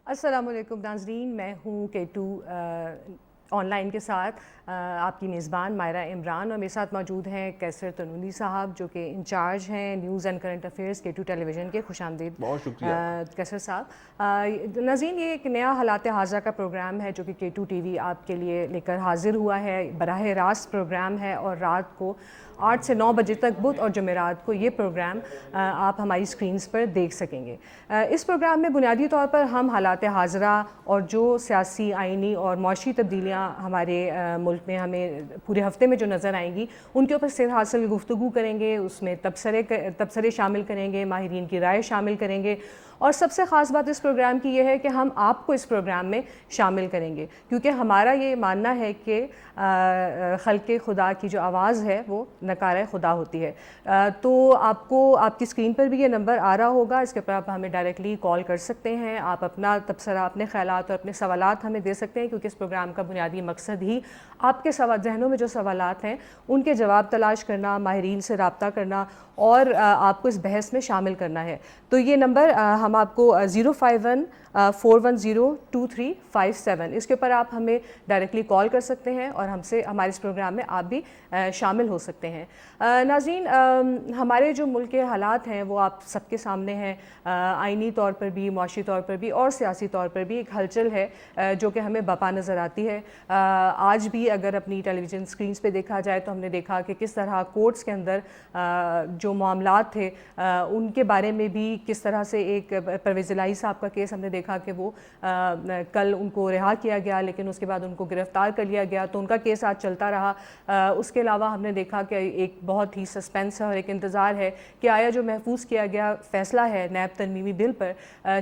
السلام علیکم ناظرین، میں ہوں K2 آن لائن کے ساتھ آپ کی میزبان مائرہ عمران، اور میرے ساتھ موجود ہیں کیسر تنولی صاحب جو کہ انچارج ہیں news and current affairs K2 television کے. خوش آمدید. بہت شکریہ کیسر صاحب. ناظرین، یہ ایک نیا حالات حاضرہ کا پروگرام ہے جو کہ K2 ٹی وی آپ کے لیے لے کر حاضر ہوا ہے. براہ راست پروگرام ہے اور رات کو 8 سے 9 بجے تک بدھ اور جمعرات کو یہ پروگرام آپ ہماری سکرینز پر دیکھ سکیں گے. اس پروگرام میں بنیادی طور پر ہم حالات حاضرہ اور جو سیاسی، آئینی اور معاشی تبدیلیاں ہمارے ملک میں ہمیں پورے ہفتے میں جو نظر آئیں گی ان کے اوپر صحت حاصل گفتگو کریں گے. اس میں تبصرے شامل کریں گے، ماہرین کی رائے شامل کریں گے، اور سب سے خاص بات اس پروگرام کی یہ ہے کہ ہم آپ کو اس پروگرام میں شامل کریں گے، کیونکہ ہمارا یہ ماننا ہے کہ خلق خدا کی جو آواز ہے وہ نکارہ خدا ہوتی ہے. تو آپ کو آپ کی اسکرین پر بھی یہ نمبر آ رہا ہوگا، اس کے اوپر آپ ہمیں ڈائریکٹلی کال کر سکتے ہیں. آپ اپنا تبصرہ، اپنے خیالات اور اپنے سوالات ہمیں دے سکتے ہیں، کیونکہ اس پروگرام کا بنیادی مقصد ہی آپ کے ذہنوں میں جو سوالات ہیں ان کے جواب تلاش کرنا، ماہرین سے رابطہ کرنا اور آپ کو اس بحث میں شامل کرنا ہے. تو یہ نمبر ہم آپ کو 051-410-2357 اس کے اوپر آپ ہمیں ڈائریکٹلی کال کر سکتے ہیں اور ہمارے اس پروگرام میں آپ بھی شامل ہو سکتے ہیں. ناظرین، ہمارے جو ملک کے حالات ہیں وہ آپ سب کے سامنے ہیں. آئینی طور پر بھی، معاشی طور پر بھی اور سیاسی طور پر بھی ایک ہلچل ہے جو کہ ہمیں بپا نظر آتی ہے. آج بھی اگر اپنی ٹیلی ویژن اسکرینز پہ دیکھا جائے تو ہم نے دیکھا کہ کس طرح کورٹس کے اندر جو معاملات تھے ان کے بارے میں بھی کس طرح سے ایک پرویز الہی صاحب کا کیس ہم نے دیکھا کہ وہ کل ان کو رہا کیا گیا، لیکن اس کے بعد ان کو گرفتار کر لیا گیا تو ان کا کیس آج چلتا رہا. اس کے علاوہ ہم نے دیکھا کہ ایک بہت ہی سسپینس ہے اور ایک انتظار ہے کہ آیا جو محفوظ کیا گیا فیصلہ ہے نیب ترمیمی بل پر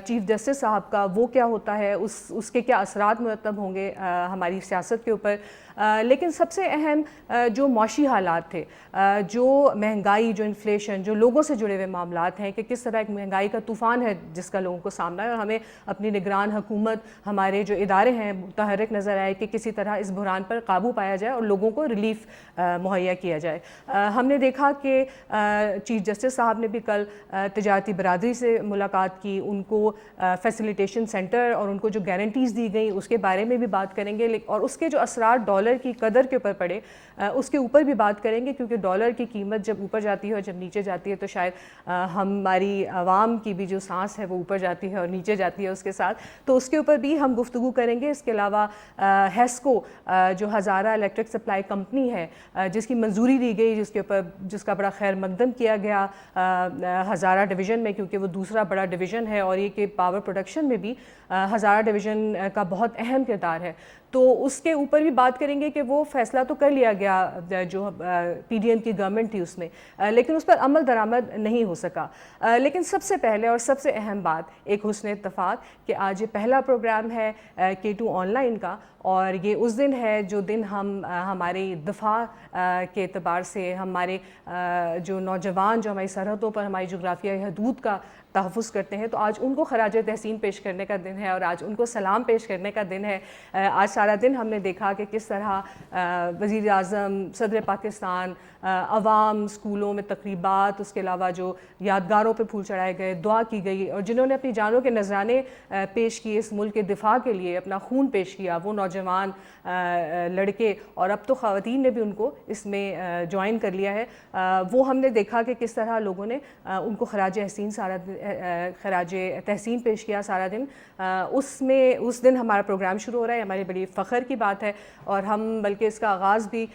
چیف جسٹس صاحب کا، وہ کیا ہوتا ہے، اس کے کیا اثرات مرتب ہوں گے ہماری سیاست کے اوپر. لیکن سب سے اہم جو معاشی حالات تھے، جو مہنگائی، جو انفلیشن، جو لوگوں سے جڑے ہوئے معاملات ہیں کہ کس طرح ایک مہنگائی کا طوفان ہے جس کا لوگوں کو سامنا ہے، اور ہمیں اپنی نگران حکومت، ہمارے جو ادارے ہیں متحرک نظر آئے کہ کسی طرح اس بحران پر قابو پایا جائے اور لوگوں کو ریلیف مہیا کیا جائے. ہم نے دیکھا کہ چیف جسٹس صاحب نے بھی کل تجارتی برادری سے ملاقات کی، ان کو فیسیلیٹیشن سینٹر اور ان کو جو گارنٹیز دی گئیں اس کے بارے میں بھی بات کریں گے، اور اس کے جو اثرات ڈالر کی قدر کے اوپر پڑے اس کے اوپر بھی بات کریں گے، کیونکہ ڈالر کی قیمت جب اوپر جاتی ہے اور جب نیچے جاتی ہے تو شاید ہماری عوام کی بھی جو سانس ہے وہ اوپر جاتی ہے اور نیچے جاتی ہے اس کے ساتھ. تو اس کے اوپر بھی ہم گفتگو کریں گے. اس کے علاوہ ہیسکو جو ہزارہ الیکٹرک سپلائی کمپنی ہے جس کی منظوری دی گئی، جس کا بڑا خیر مقدم کیا گیا ہزارہ ڈویژن میں، کیونکہ وہ دوسرا بڑا ڈویژن ہے اور یہ کہ پاور پروڈکشن میں بھی ہزارہ ڈویژن کا بہت اہم کردار ہے. تو اس کے اوپر بھی بات کریں گے کہ وہ فیصلہ تو کر لیا گیا جو پی ڈی ایم کی گورنمنٹ تھی اس میں، لیکن اس پر عمل درآمد نہیں ہو سکا. لیکن سب سے پہلے اور سب سے اہم بات ایک حسن اتفاق کہ آج یہ پہلا پروگرام ہے K2 آن لائن کا، اور یہ اس دن ہے جو دن ہم ہمارے دفاع کے اعتبار سے ہمارے جو نوجوان جو ہماری سرحدوں پر ہماری جغرافیائی حدود کا تحفظ کرتے ہیں، تو آج ان کو خراج تحسین پیش کرنے کا دن ہے اور آج ان کو سلام پیش کرنے کا دن ہے. آج سارا دن ہم نے دیکھا کہ کس طرح وزیر اعظم، صدر پاکستان، عوام، اسکولوں میں تقریبات، اس کے علاوہ جو یادگاروں پہ پھول چڑھائے گئے، دعا کی گئی، اور جنہوں نے اپنی جانوں کے نذرانے پیش کیے اس ملک کے دفاع کے لیے، اپنا خون پیش کیا، وہ نوجوان لڑکے، اور اب تو خواتین نے بھی ان کو اس میں جوائن کر لیا ہے. وہ ہم نے دیکھا کہ کس طرح لوگوں نے ان کو خراج تحسین پیش کیا سارا دن. اس دن ہمارا پروگرام شروع ہو رہا ہے. ہماری بڑی فخر کی بات ہے، اور ہم بلکہ اس کا آغاز بھی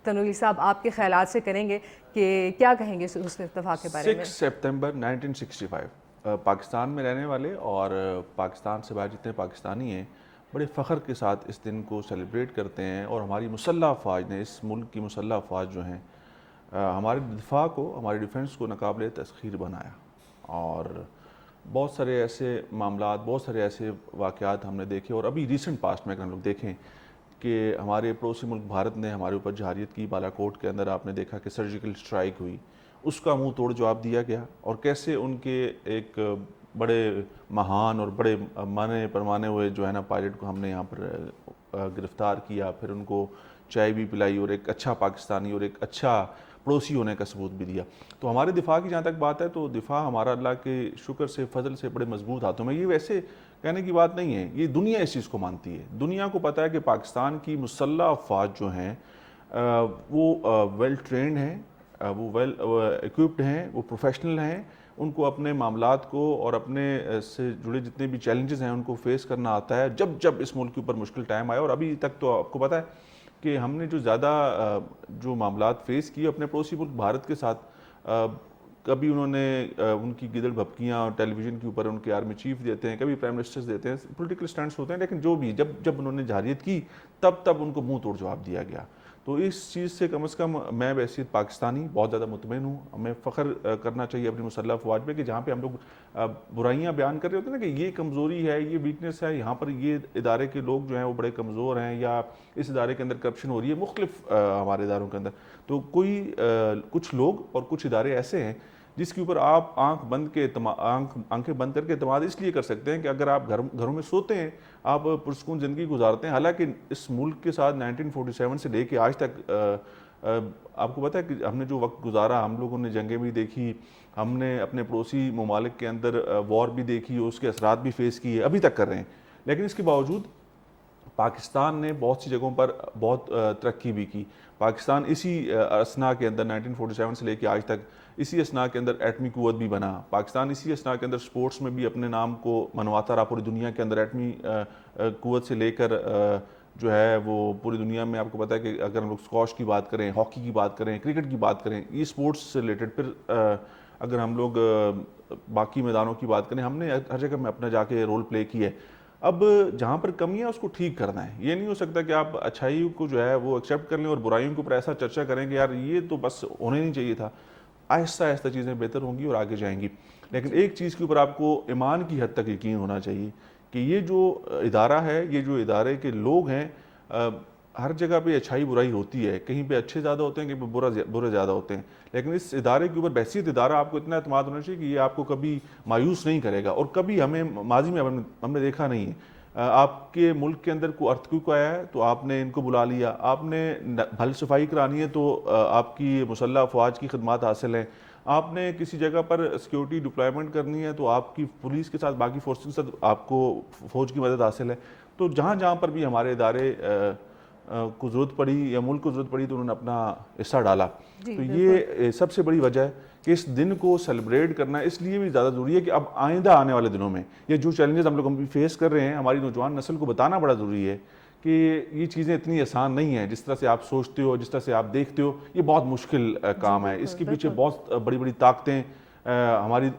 تنولی صاحب آپ کے خیالات سے کریں گے کہ کیا کہیں گے اس اتفاق کے بارے میں. 6 سپتمبر 1965 پاکستان میں رہنے والے اور پاکستان سے باہر جتنے پاکستانی ہیں بڑے فخر کے ساتھ اس دن کو سیلیبریٹ کرتے ہیں، اور ہماری مسلح افواج نے، اس ملک کی مسلح افواج جو ہیں، ہمارے دفاع کو، ہماری ڈیفنس کو ناقابل تسخیر بنایا. اور بہت سارے ایسے معاملات، بہت سارے ایسے واقعات ہم نے دیکھے. اور ابھی ریسنٹ پاسٹ میں اگر ہم لوگ دیکھیں کہ ہمارے پڑوسی ملک بھارت نے ہمارے اوپر جارحیت کی. بالا کوٹ کے اندر آپ نے دیکھا کہ سرجیکل اسٹرائک ہوئی، اس کا منہ توڑ جواب دیا گیا، اور کیسے ان کے ایک بڑے مہان اور بڑے مانے پرمانے ہوئے جو ہے نا پائلٹ کو ہم نے یہاں پر گرفتار کیا، پھر ان کو چائے بھی پلائی اور ایک اچھا پاکستانی اور ایک اچھا پڑوسی ہونے کا ثبوت بھی دیا. تو ہمارے دفاع کی جہاں تک بات ہے تو دفاع ہمارا اللہ کے شکر سے، فضل سے بڑے مضبوط ہاتھوں میں. یہ ویسے کہنے کی بات نہیں ہے، یہ دنیا اس چیز کو مانتی ہے. دنیا کو پتہ ہے کہ پاکستان کی مسلح افواج جو ہیں وہ ویل ٹرینڈ ہیں، وہ ویل ایکوپڈ ہیں، وہ پروفیشنل ہیں. ان کو اپنے معاملات کو اور اپنے سے جڑے جتنے بھی چیلنجز ہیں ان کو فیس کرنا آتا ہے. جب اس ملک کے اوپر مشکل ٹائم آیا، اور ابھی تک تو آپ کو پتہ ہے کہ ہم نے جو زیادہ جو معاملات فیس کیے اپنے پڑوسی ملک بھارت کے ساتھ، کبھی انہوں نے ان کی گدڑ بھپکیاں ٹیلی ویژن کے اوپر ان کے آرمی چیف دیتے ہیں، کبھی پرائم منسٹرز دیتے ہیں، پولیٹیکل سٹینڈس ہوتے ہیں، لیکن جو بھی جب انہوں نے جارحیت کی تب ان کو منہ توڑ جواب دیا گیا. تو اس چیز سے کم از کم میں بحیثیت پاکستانی بہت زیادہ مطمئن ہوں. ہمیں فخر کرنا چاہیے اپنی مسلح افواج پہ کہ جہاں پہ ہم لوگ برائیاں بیان کر رہے ہوتے ہیں نا کہ یہ کمزوری ہے، یہ ویکنیس ہے، یہاں پر یہ ادارے کے لوگ جو ہیں وہ بڑے کمزور ہیں، یا اس ادارے کے اندر کرپشن ہو رہی ہے مختلف ہمارے اداروں کے اندر، تو کچھ لوگ اور کچھ ادارے ایسے ہیں جس کے اوپر آپ آنکھیں بند کر کے اعتماد اس لیے کر سکتے ہیں کہ اگر آپ گھروں میں سوتے ہیں، آپ پرسکون زندگی گزارتے ہیں. حالانکہ اس ملک کے ساتھ 1947 سے لے کے آج تک آپ کو پتہ ہے کہ ہم نے جو وقت گزارا، ہم لوگوں نے جنگیں بھی دیکھی، ہم نے اپنے پڑوسی ممالک کے اندر وار بھی دیکھی، اس کے اثرات بھی فیس کیے، ابھی تک کر رہے ہیں. لیکن اس کے باوجود پاکستان نے بہت سی جگہوں پر بہت ترقی بھی کی. پاکستان اسی اثنا کے اندر 1947 سے لے کے آج تک اسی اثنا کے اندر ایٹمی قوت بھی بنا. پاکستان اسی اثنا کے اندر سپورٹس میں بھی اپنے نام کو منواتا رہا پوری دنیا کے اندر. ایٹمی قوت سے لے کر جو ہے وہ پوری دنیا میں آپ کو پتہ ہے کہ اگر ہم لوگ اسکواش کی بات کریں، ہاکی کی بات کریں، کرکٹ کی بات کریں، ای اسپورٹس سے ریلیٹڈ، پھر اگر ہم لوگ باقی میدانوں کی بات کریں، ہم نے ہر جگہ میں اپنا جا کے رول پلے کیا ہے. اب جہاں پر کمی ہے اس کو ٹھیک کرنا ہے. یہ نہیں ہو سکتا کہ آپ اچھائی کو جو ہے وہ ایکسیپٹ کر لیں اور برائیوں کے اوپر ایسا چرچا کریں کہ یار یہ تو بس ہونا ہی نہیں چاہیے تھا. آہستہ آہستہ چیزیں بہتر ہوں گی اور آگے جائیں گی. لیکن ایک چیز کے اوپر آپ کو ایمان کی حد تک یقین ہونا چاہیے کہ یہ جو ادارہ ہے، یہ جو ادارے کے لوگ ہیں، ہر جگہ پہ اچھائی برائی ہوتی ہے، کہیں پہ اچھے زیادہ ہوتے ہیں، کہیں پہ برے زیادہ ہوتے ہیں، لیکن اس ادارے کے اوپر بحیثیت ادارہ آپ کو اتنا اعتماد ہونا چاہیے کہ یہ آپ کو کبھی مایوس نہیں کرے گا. اور کبھی ہمیں ماضی میں ہم نے دیکھا نہیں ہے، آپ کے ملک کے اندر کوئی ارتھ کوئک آیا ہے تو آپ نے ان کو بلا لیا، آپ نے بھل صفائی کرانی ہے تو آپ کی مسلح افواج کی خدمات حاصل ہیں، آپ نے کسی جگہ پر سیکیورٹی ڈپلائمنٹ کرنی ہے تو آپ کی پولیس کے ساتھ، باقی فورسز کے ساتھ آپ کو فوج کی مدد حاصل ہے. تو جہاں پر بھی ہمارے ادارے کو ضرورت پڑی یا ملک کو ضرورت پڑی تو انہوں نے اپنا حصہ ڈالا. تو یہ سب سے بڑی وجہ ہے کہ اس دن کو سیلیبریٹ کرنا اس لیے بھی زیادہ ضروری ہے کہ اب آئندہ آنے والے دنوں میں یہ جو چیلنجز ہم لوگ فیس کر رہے ہیں، ہماری نوجوان نسل کو بتانا بڑا ضروری ہے کہ یہ چیزیں اتنی آسان نہیں ہیں جس طرح سے آپ سوچتے ہو، جس طرح سے آپ دیکھتے ہو. یہ بہت مشکل کام ہے، اس کے پیچھے بہت بڑی بڑی طاقتیں ہماری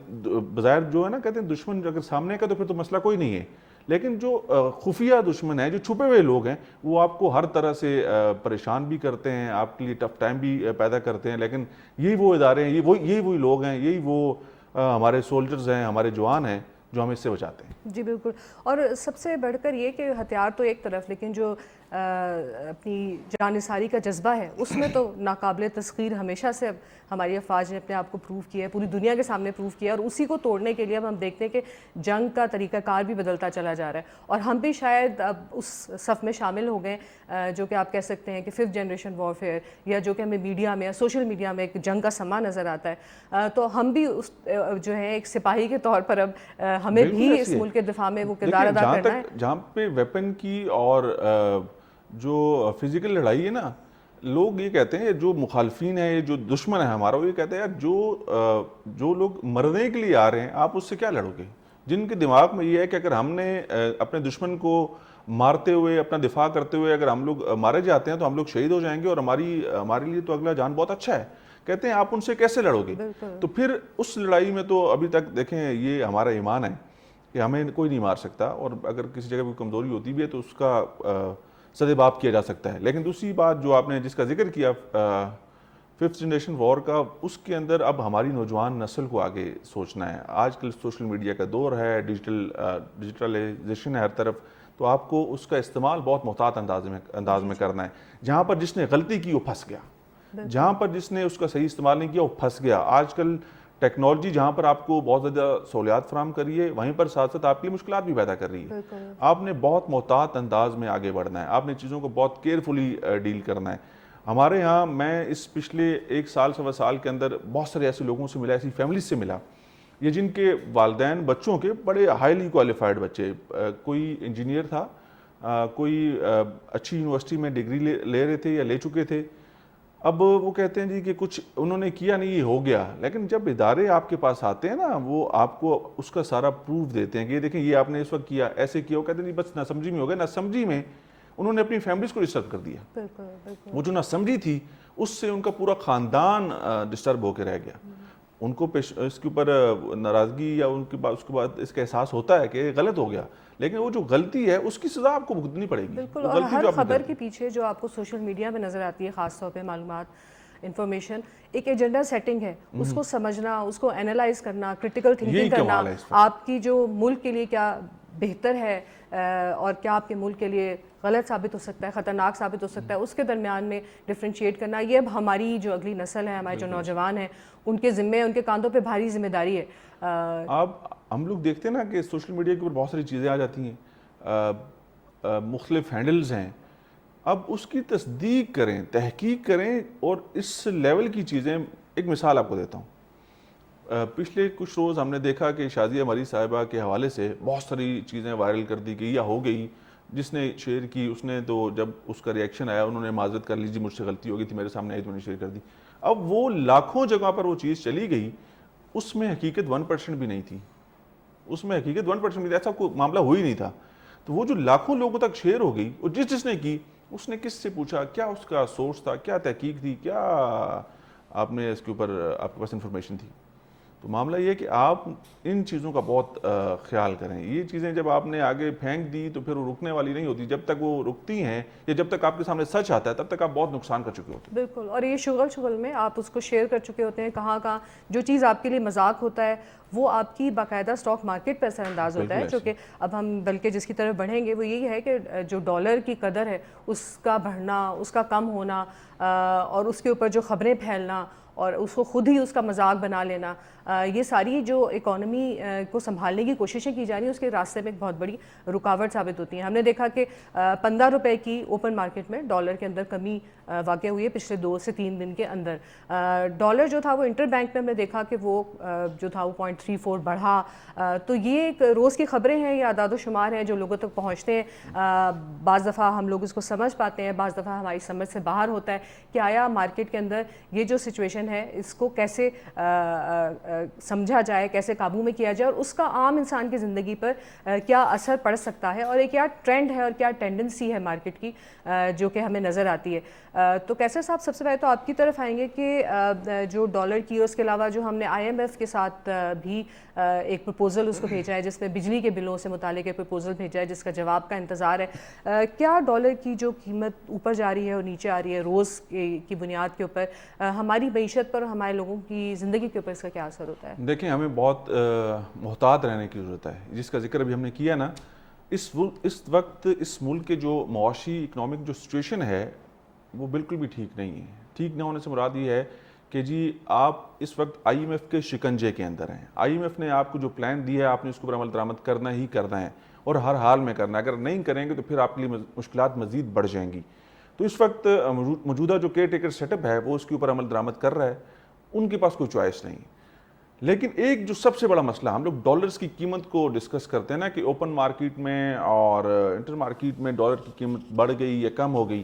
بظاہر جو ہے نا، کہتے ہیں دشمن اگر سامنے کا تو پھر تو مسئلہ کوئی نہیں ہے، لیکن جو خفیہ دشمن ہے، جو چھپے ہوئے لوگ ہیں، وہ آپ کو ہر طرح سے پریشان بھی کرتے ہیں، آپ کے لیے ٹف ٹائم بھی پیدا کرتے ہیں. لیکن یہی وہ ادارے ہیں، یہی وہی لوگ ہیں، یہی وہ ہمارے سولجرز ہیں، ہمارے جوان ہیں جو ہمیں اس سے بچاتے ہیں. جی بالکل. اور سب سے بڑھ کر یہ کہ ہتھیار تو ایک طرف، لیکن جو اپنی جان نثاری کا جذبہ ہے اس میں تو ناقابل تسخیر ہمیشہ سے اب ہماری افواج نے اپنے آپ کو پروو کیا ہے، پوری دنیا کے سامنے پروو کیا ہے. اور اسی کو توڑنے کے لیے اب ہم دیکھتے ہیں کہ جنگ کا طریقہ کار بھی بدلتا چلا جا رہا ہے، اور ہم بھی شاید اب اس صف میں شامل ہو گئے جو کہ آپ کہہ سکتے ہیں کہ 5th جنریشن وارفیئر، یا جو کہ ہمیں میڈیا میں یا سوشل میڈیا میں ایک جنگ کا سما نظر آتا ہے. تو ہم بھی اس جو ہے ایک سپاہی کے طور پر اب ہمیں بھی اس ملک کے دفاع میں وہ کردار ادا کرنا ہے. جہاں پہ ویپن کی اور جو فزیکل لڑائی ہے نا، لوگ یہ کہتے ہیں، جو مخالفین ہیں، جو دشمن ہے ہمارا، وہ یہ کہتے ہیں یار جو لوگ مرنے کے لیے آ رہے ہیں آپ اس سے کیا لڑو گے. جن کے دماغ میں یہ ہے کہ اگر ہم نے اپنے دشمن کو مارتے ہوئے، اپنا دفاع کرتے ہوئے اگر ہم لوگ مارے جاتے ہیں تو ہم لوگ شہید ہو جائیں گے اور ہمارے لیے تو اگلا جان بہت اچھا ہے. کہتے ہیں آپ ان سے کیسے لڑو گے. تو پھر اس لڑائی میں تو ابھی تک دیکھیں، یہ ہمارا ایمان ہے کہ ہمیں کوئی نہیں مار سکتا، اور اگر کسی جگہ کوئی کمزوری ہوتی بھی ہے تو اس کا سدباب کیا جا سکتا ہے. لیکن دوسری بات جو آپ نے جس کا ذکر کیا 5th جنریشن وار کا، اس کے اندر اب ہماری نوجوان نسل کو آگے سوچنا ہے. آج کل سوشل میڈیا کا دور ہے، ڈیجیٹلائزیشن ہے ہر طرف، تو آپ کو اس کا استعمال بہت محتاط انداز میں کرنا ہے. جہاں پر جس نے غلطی کی وہ پھنس گیا، جہاں پر جس نے اس کا صحیح استعمال نہیں کیا وہ پھنس گیا. آج کل ٹیکنالوجی جہاں پر آپ کو بہت زیادہ سہولیات فراہم کر رہی ہے، وہیں پر ساتھ ساتھ آپ کے لیے مشکلات بھی پیدا کر رہی ہے. آپ نے بہت محتاط انداز میں آگے بڑھنا ہے، آپ نے چیزوں کو بہت کیئرفلی ڈیل کرنا ہے. ہمارے ہاں میں اس پچھلے 1 سال 1.25 سال کے اندر بہت سارے ایسے لوگوں سے ملا، ایسی فیملیز سے ملا یا جن کے والدین بچوں کے بڑے ہائیلی کوالیفائڈ بچے، کوئی انجینئر تھا، کوئی اچھی یونیورسٹی میں ڈگری لے رہے تھے یا لے چکے تھے، اب وہ کہتے ہیں جی کہ کچھ انہوں نے کیا نہیں، یہ ہو گیا. لیکن جب ادارے آپ کے پاس آتے ہیں نا، وہ آپ کو اس کا سارا پروف دیتے ہیں کہ یہ دیکھیں یہ آپ نے اس وقت کیا، ایسے کیا. وہ کہتے ہیں جی بس نہ سمجھی میں ہو گیا. نہ سمجھی میں انہوں نے اپنی فیملیز کو ڈسٹرب کر دیا. بالکل بالکل. وہ جو نہ سمجھی تھی اس سے ان کا پورا خاندان ڈسٹرب ہو کے رہ گیا. ان کو اس کے اوپر ناراضگی یا ان کے بعد اس کے بعد اس کا احساس ہوتا ہے کہ غلط ہو گیا، لیکن وہ جو غلطی ہے اس کی سزا آپ کو بھگتنی پڑے گی. بالکل. اور ہر خبر کے پیچھے جو آپ کو سوشل میڈیا میں نظر آتی ہے، خاص طور پہ معلومات، انفارمیشن، ایک ایجنڈا سیٹنگ ہے. اس کو سمجھنا، اس کو اینالائز کرنا، کرٹیکل تھنکنگ کرنا، آپ کی جو ملک کے لیے کیا بہتر ہے اور کیا آپ کے ملک کے لیے غلط ثابت ہو سکتا ہے، خطرناک ثابت ہو سکتا ہے، اس کے درمیان میں ڈفرینشیٹ کرنا، یہ اب ہماری جو اگلی نسل ہے، ہمارے جو نوجوان ہیں، ان کے ذمے، ان کے کاندھوں پہ بھاری ذمہ داری ہے. ہم لوگ دیکھتے ہیں نا کہ سوشل میڈیا کے اوپر بہت ساری چیزیں آ جاتی ہیں، مختلف ہینڈلز ہیں. اب اس کی تصدیق کریں، تحقیق کریں، اور اس لیول کی چیزیں. ایک مثال آپ کو دیتا ہوں. پچھلے کچھ روز ہم نے دیکھا کہ شازیہ مری صاحبہ کے حوالے سے بہت ساری چیزیں وائرل کر دی گئی یا ہو گئی. جس نے شیئر کی اس نے تو جب اس کا ریئیکشن آیا انہوں نے معذرت کر لی، جی مجھ سے غلطی ہو گئی تھی، میرے سامنے آئی تو میں نے شیئر کر دی. اب وہ لاکھوں جگہ پر وہ چیز چلی گئی، اس میں حقیقت 1% بھی نہیں تھی. اس میں حقیقت 1% بھی نہیں، ایسا کوئی معاملہ ہو ہی نہیں تھا. تو وہ جو لاکھوں لوگوں تک شیئر ہو گئی، اور جس نے کی اس نے کس سے پوچھا، کیا اس کا سورس تھا، کیا تحقیق تھی، کیا آپ نے اس کے اوپر آپ کے پاس انفارمیشن تھی. تو معاملہ یہ ہے کہ آپ ان چیزوں کا بہت خیال کریں. یہ چیزیں جب آپ نے آگے پھینک دی تو پھر وہ رکنے والی نہیں ہوتی. جب تک وہ رکتی ہیں یا جب تک آپ کے سامنے سچ آتا ہے تب تک آپ بہت نقصان کر چکے ہوتے ہیں. بالکل. اور یہ شغل میں آپ اس کو شیئر کر چکے ہوتے ہیں. کہاں جو چیز آپ کے لیے مذاق ہوتا ہے وہ آپ کی باقاعدہ اسٹاک مارکیٹ پر اثر انداز ہوتا ہے. جو کہ اب ہم بلکہ جس کی طرف بڑھیں گے وہ یہی ہے کہ جو ڈالر کی قدر ہے اس کا بڑھنا، اس کا کم ہونا، اور اس کے اوپر جو خبریں پھیلنا اور اس کو خود ہی اس کا مذاق بنا لینا، یہ ساری جو اکانومی کو سنبھالنے کی کوششیں کی جا رہی ہیں اس کے راستے میں ایک بہت بڑی رکاوٹ ثابت ہوتی ہیں. ہم نے دیکھا کہ 15 روپے کی اوپن مارکیٹ میں ڈالر کے اندر کمی واقع ہوئی ہے پچھلے 2 سے 3 دن کے اندر. ڈالر جو تھا وہ انٹر بینک میں ہم نے دیکھا کہ وہ جو تھا وہ 0.34 بڑھا. تو یہ ایک روز کی خبریں ہیں، یہ اعداد و شمار ہیں جو لوگوں تک پہنچتے ہیں. بعض دفعہ ہم لوگ اس کو سمجھ پاتے ہیں، بعض دفعہ ہماری سمجھ سے باہر ہوتا ہے کہ آیا مارکیٹ کے اندر یہ جو سچویشن ہے اس کو کیسے سمجھا جائے، کیسے قابو میں کیا جائے، اور اس کا عام انسان کی زندگی پر کیا اثر پڑ سکتا ہے، اور ایک کیا ٹرینڈ ہے اور کیا ٹینڈنسی ہے مارکیٹ کی جو کہ ہمیں نظر آتی ہے. تو کیسر صاحب سب سے پہلے تو آپ کی طرف آئیں گے کہ جو ڈالر کی، اس کے علاوہ جو ہم نے IMF کے ساتھ بھی ایک پروپوزل اس کو بھیجا ہے جس میں بجلی کے بلوں سے متعلق ایک پروپوزل بھیجا ہے جس کا جواب کا انتظار ہے. کیا ڈالر کی جو قیمت اوپر جا رہی ہے اور نیچے آ رہی ہے روز کی بنیاد کے اوپر ہماری معیشت پر، ہمارے لوگوں کی زندگی کے اوپر اس کا کیا اثر ہوتا ہے؟ دیکھیں ہمیں بہت محتاط رہنے کی ضرورت ہے. جس کا ذکر ابھی ہم نے کیا نا، اس وقت اس ملک کے جو معاشی اکنامک جو سچویشن ہے وہ بالکل بھی ٹھیک نہیں ہے. ٹھیک نہ ہونے سے مراد یہ ہے کہ جی آپ اس وقت IMF کے شکنجے کے اندر ہیں. IMF نے آپ کو جو پلان دیا ہے آپ نے اس کے اوپر عمل درآمد کرنا ہی کرنا ہے، اور ہر حال میں کرنا ہے. اگر نہیں کریں گے تو پھر آپ کے لیے مشکلات مزید بڑھ جائیں گی. تو اس وقت موجودہ جو کیئر ٹیکر سیٹ اپ ہے وہ اس کے اوپر عمل درآمد کر رہا ہے. ان کے پاس کوئی چوائس نہیں. لیکن ایک جو سب سے بڑا مسئلہ، ہم لوگ ڈالرز کی قیمت کو ڈسکس کرتے ہیں نا کہ اوپن مارکیٹ میں اور انٹر مارکیٹ میں ڈالر کی قیمت بڑھ گئی یا کم ہو گئی.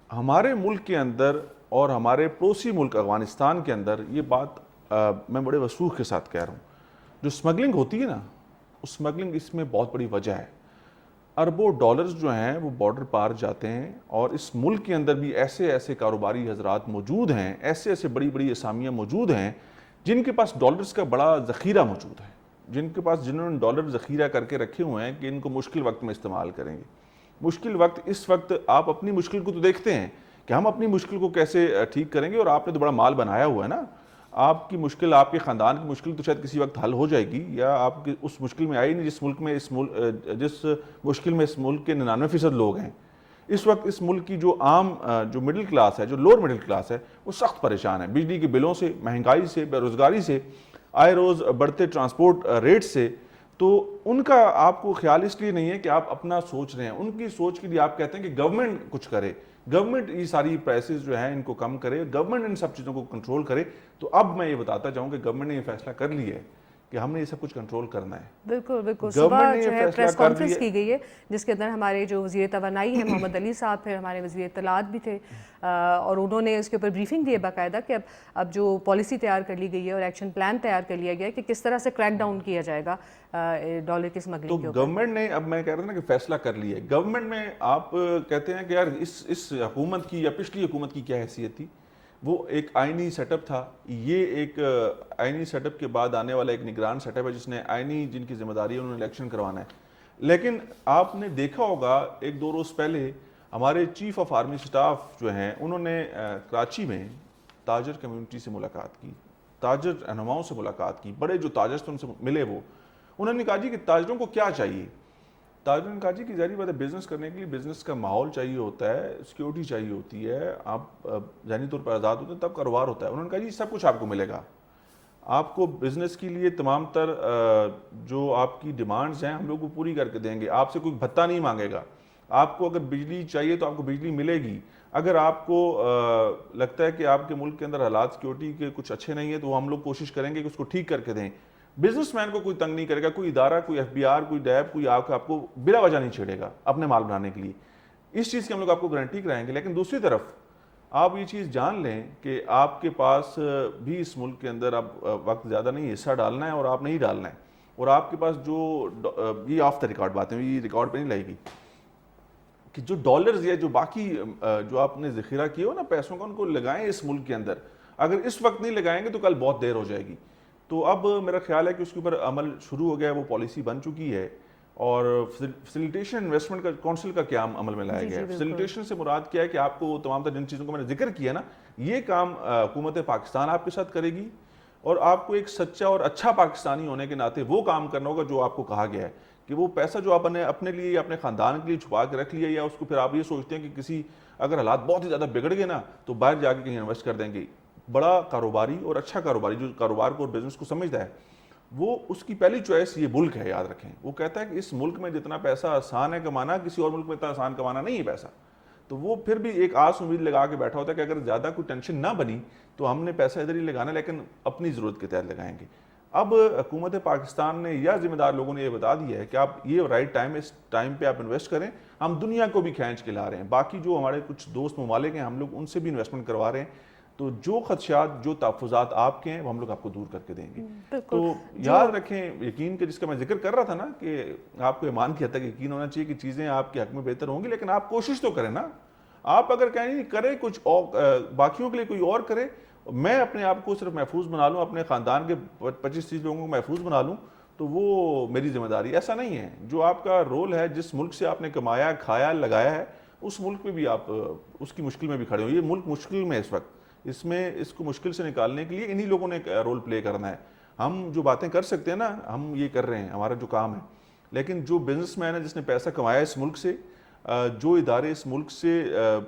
ہمارے ملک کے اندر اور ہمارے پڑوسی ملک افغانستان کے اندر یہ بات میں بڑے وثوق کے ساتھ کہہ رہا ہوں، جو اسمگلنگ ہوتی ہے نا، اس اسمگلنگ اس میں بہت بڑی وجہ ہے. اربوں ڈالرز جو ہیں وہ بارڈر پار جاتے ہیں، اور اس ملک کے اندر بھی ایسے ایسے کاروباری حضرات موجود ہیں، ایسے ایسے بڑی بڑی اسامیاں موجود ہیں جن کے پاس ڈالرز کا بڑا ذخیرہ موجود ہے، جنہوں نے ڈالر ذخیرہ کر کے رکھے ہوئے ہیں کہ ان کو مشکل وقت میں استعمال کریں گے. مشکل وقت اس وقت آپ اپنی مشکل کو تو دیکھتے ہیں کہ ہم اپنی مشکل کو کیسے ٹھیک کریں گے، اور آپ نے تو بڑا مال بنایا ہوا ہے نا. آپ کی مشکل، آپ کے خاندان کی مشکل تو شاید کسی وقت حل ہو جائے گی، یا آپ کی اس مشکل میں آئی نہیں جس مشکل میں اس ملک کے 99% لوگ ہیں. اس وقت اس ملک کی جو عام جو مڈل کلاس ہے، جو لوور مڈل کلاس ہے، وہ سخت پریشان ہے بجلی کے بلوں سے، مہنگائی سے، بے روزگاری سے، آئے روز بڑھتے ٹرانسپورٹ ریٹ سے. تو ان کا آپ کو خیال اس لیے نہیں ہے کہ آپ اپنا سوچ رہے ہیں، ان کی سوچ کے لیے آپ کہتے ہیں کہ گورنمنٹ کچھ کرے، گورنمنٹ یہ ساری پرائسز جو ہیں ان کو کم کرے، گورنمنٹ ان سب چیزوں کو کنٹرول کرے. تو اب میں یہ بتاتا چاہوں کہ گورنمنٹ نے یہ فیصلہ کر لیا ہے کہ ہم نے یہ سب کچھ کنٹرول کرنا ہے. بالکل بالکل. صبح جو ہے پریس کانفرنس کی گئی ہے جس کے اندر ہمارے جو وزیر توانائی ہیں محمد علی صاحب، پھر ہمارے وزیر اطلاعات بھی تھے، اور انہوں نے اس کے اوپر بریفنگ دی ہے باقاعدہ کہ اب جو پالیسی تیار کر لی گئی ہے اور ایکشن پلان تیار کر لیا گیا ہے کہ کس طرح سے کریک ڈاؤن کیا جائے گا ڈالر کی اسمگلنگ کے اوپر. تو گورنمنٹ نے، اب میں کہہ رہا تھا نا کہ فیصلہ کر لیا ہے. گورنمنٹ میں آپ کہتے ہیں کہ یار اس حکومت کی یا پچھلی حکومت کی کیا حیثیت تھی؟ وہ ایک آئینی سیٹ اپ تھا. یہ ایک آئینی سیٹ اپ کے بعد آنے والا ایک نگران سیٹ اپ ہے جس نے آئینی جن کی ذمہ داری ہے انہوں نے الیکشن کروانا ہے. لیکن آپ نے دیکھا ہوگا ایک دو روز پہلے ہمارے چیف آف آرمی سٹاف جو ہیں انہوں نے کراچی میں تاجر کمیونٹی سے ملاقات کی، تاجر رہنماؤں سے ملاقات کی، بڑے جو تاجر تھے ان سے ملے. وہ انہوں نے کہا جی کہ تاجروں کو کیا چاہیے. تاجروں نے کہا جی کہ ظاہری بات ہے بزنس کرنے کے لیے بزنس کا ماحول چاہیے ہوتا ہے، سیکیورٹی چاہیے ہوتی ہے، آپ ذہنی طور پر آزاد ہوتے ہیں تب کاروبار ہوتا ہے. انہوں نے کہا جی سب کچھ آپ کو ملے گا، آپ کو بزنس کے لیے تمام تر جو آپ کی ڈیمانڈز ہیں ہم لوگ کو پوری کر کے دیں گے، آپ سے کوئی بھتہ نہیں مانگے گا. آپ کو اگر بجلی چاہیے تو آپ کو بجلی ملے گی. اگر آپ کو لگتا ہے کہ آپ کے ملک کے اندر حالات سیکیورٹی کے کچھ اچھے نہیں ہیں تو ہم لوگ کوشش کریں گے کہ اس کو ٹھیک کر کے دیں. بزنس مین کو کوئی تنگ نہیں کرے گا، کوئی ادارہ، کوئی ایف بی آر، کوئی ڈیب، کوئی آپ کو بلا وجہ نہیں چھیڑے گا اپنے مال بنانے کے لیے. اس چیز کی ہم لوگ آپ کو گارنٹی کرائیں گے. لیکن دوسری طرف آپ یہ چیز جان لیں کہ آپ کے پاس بھی اس ملک کے اندر اب وقت زیادہ نہیں، حصہ ڈالنا ہے اور آپ نہیں ڈالنا ہے. اور آپ کے پاس جو یہ آف دا ریکارڈ باتیں، یہ ریکارڈ پہ نہیں لائے گی، کہ جو ڈالرز یا جو باقی جو آپ نے ذخیرہ کیا ہو نا پیسوں کا، ان کو لگائیں اس ملک کے اندر. اگر اس وقت نہیں لگائیں گے تو کل بہت دیر ہو جائے گی. تو اب میرا خیال ہے کہ اس کے اوپر عمل شروع ہو گیا ہے، وہ پالیسی بن چکی ہے. اور فیسیلیٹیشن انویسٹمنٹ کا کونسل کا قیام عمل میں لایا گیا ہے. فیسیلیٹیشن سے مراد کیا ہے کہ آپ کو تمام تر جن چیزوں کو میں نے ذکر کیا نا، یہ کام حکومت پاکستان آپ کے ساتھ کرے گی، اور آپ کو ایک سچا اور اچھا پاکستانی ہونے کے ناطے وہ کام کرنا ہوگا جو آپ کو کہا گیا ہے. کہ وہ پیسہ جو آپ نے اپنے لیے یا اپنے خاندان کے لیے چھپا کے رکھ لیا، یا اس کو پھر آپ یہ سوچتے ہیں کہ کسی اگر حالات بہت ہی زیادہ بگڑ گئے نا تو باہر جا کے کہیں انویسٹ کر دیں گے. بڑا کاروباری اور اچھا کاروباری جو کاروبار کو اور بزنس کو سمجھتا ہے، وہ اس کی پہلی چوائس یہ ملک ہے. یاد رکھیں، وہ کہتا ہے کہ اس ملک میں جتنا پیسہ آسان ہے کمانا، کسی اور ملک میں اتنا آسان کمانا نہیں ہے پیسہ. تو وہ پھر بھی ایک آس امید لگا کے بیٹھا ہوتا ہے کہ اگر زیادہ کوئی ٹینشن نہ بنی تو ہم نے پیسہ ادھر ہی لگانا، لیکن اپنی ضرورت کے تحت لگائیں گے. اب حکومت پاکستان نے یا ذمہ دار لوگوں نے یہ بتا دیا ہے کہ آپ یہ رائٹ ٹائم، اس ٹائم پہ آپ انویسٹ کریں. ہم دنیا کو بھی کھینچ کے لا رہے ہیں، باقی جو ہمارے کچھ دوست ممالک ہیں ہم لوگ ان سے بھی انویسٹمنٹ کروا رہے ہیں. تو جو خدشات، جو تحفظات آپ کے ہیں وہ ہم لوگ آپ کو دور کر کے دیں گے. تو یاد رکھیں یقین کے جس کا میں ذکر کر رہا تھا نا کہ آپ کو ایمان کی حد تک یقین ہونا چاہیے کہ چیزیں آپ کے حق میں بہتر ہوں گی، لیکن آپ کوشش تو کریں نا. آپ اگر کہیں نہیں کرے کچھ اور باقیوں کے لیے کوئی اور کرے، میں اپنے آپ کو صرف محفوظ بنا لوں، اپنے خاندان کے 25-30 لوگوں کو محفوظ بنا لوں، تو وہ میری ذمہ داری. ایسا نہیں ہے. جو آپ کا رول ہے، جس ملک سے آپ نے کمایا، کھایا، لگایا ہے، اس ملک میں بھی آپ اس کی مشکل میں بھی کھڑے ہو. یہ ملک مشکل میں اس وقت، اس کو مشکل سے نکالنے کے لیے انہی لوگوں نے رول پلے کرنا ہے. ہم جو باتیں کر سکتے ہیں نا ہم یہ کر رہے ہیں، ہمارا جو کام ہے. لیکن جو بزنس مین ہے جس نے پیسہ کمایا اس ملک سے، جو ادارے اس ملک سے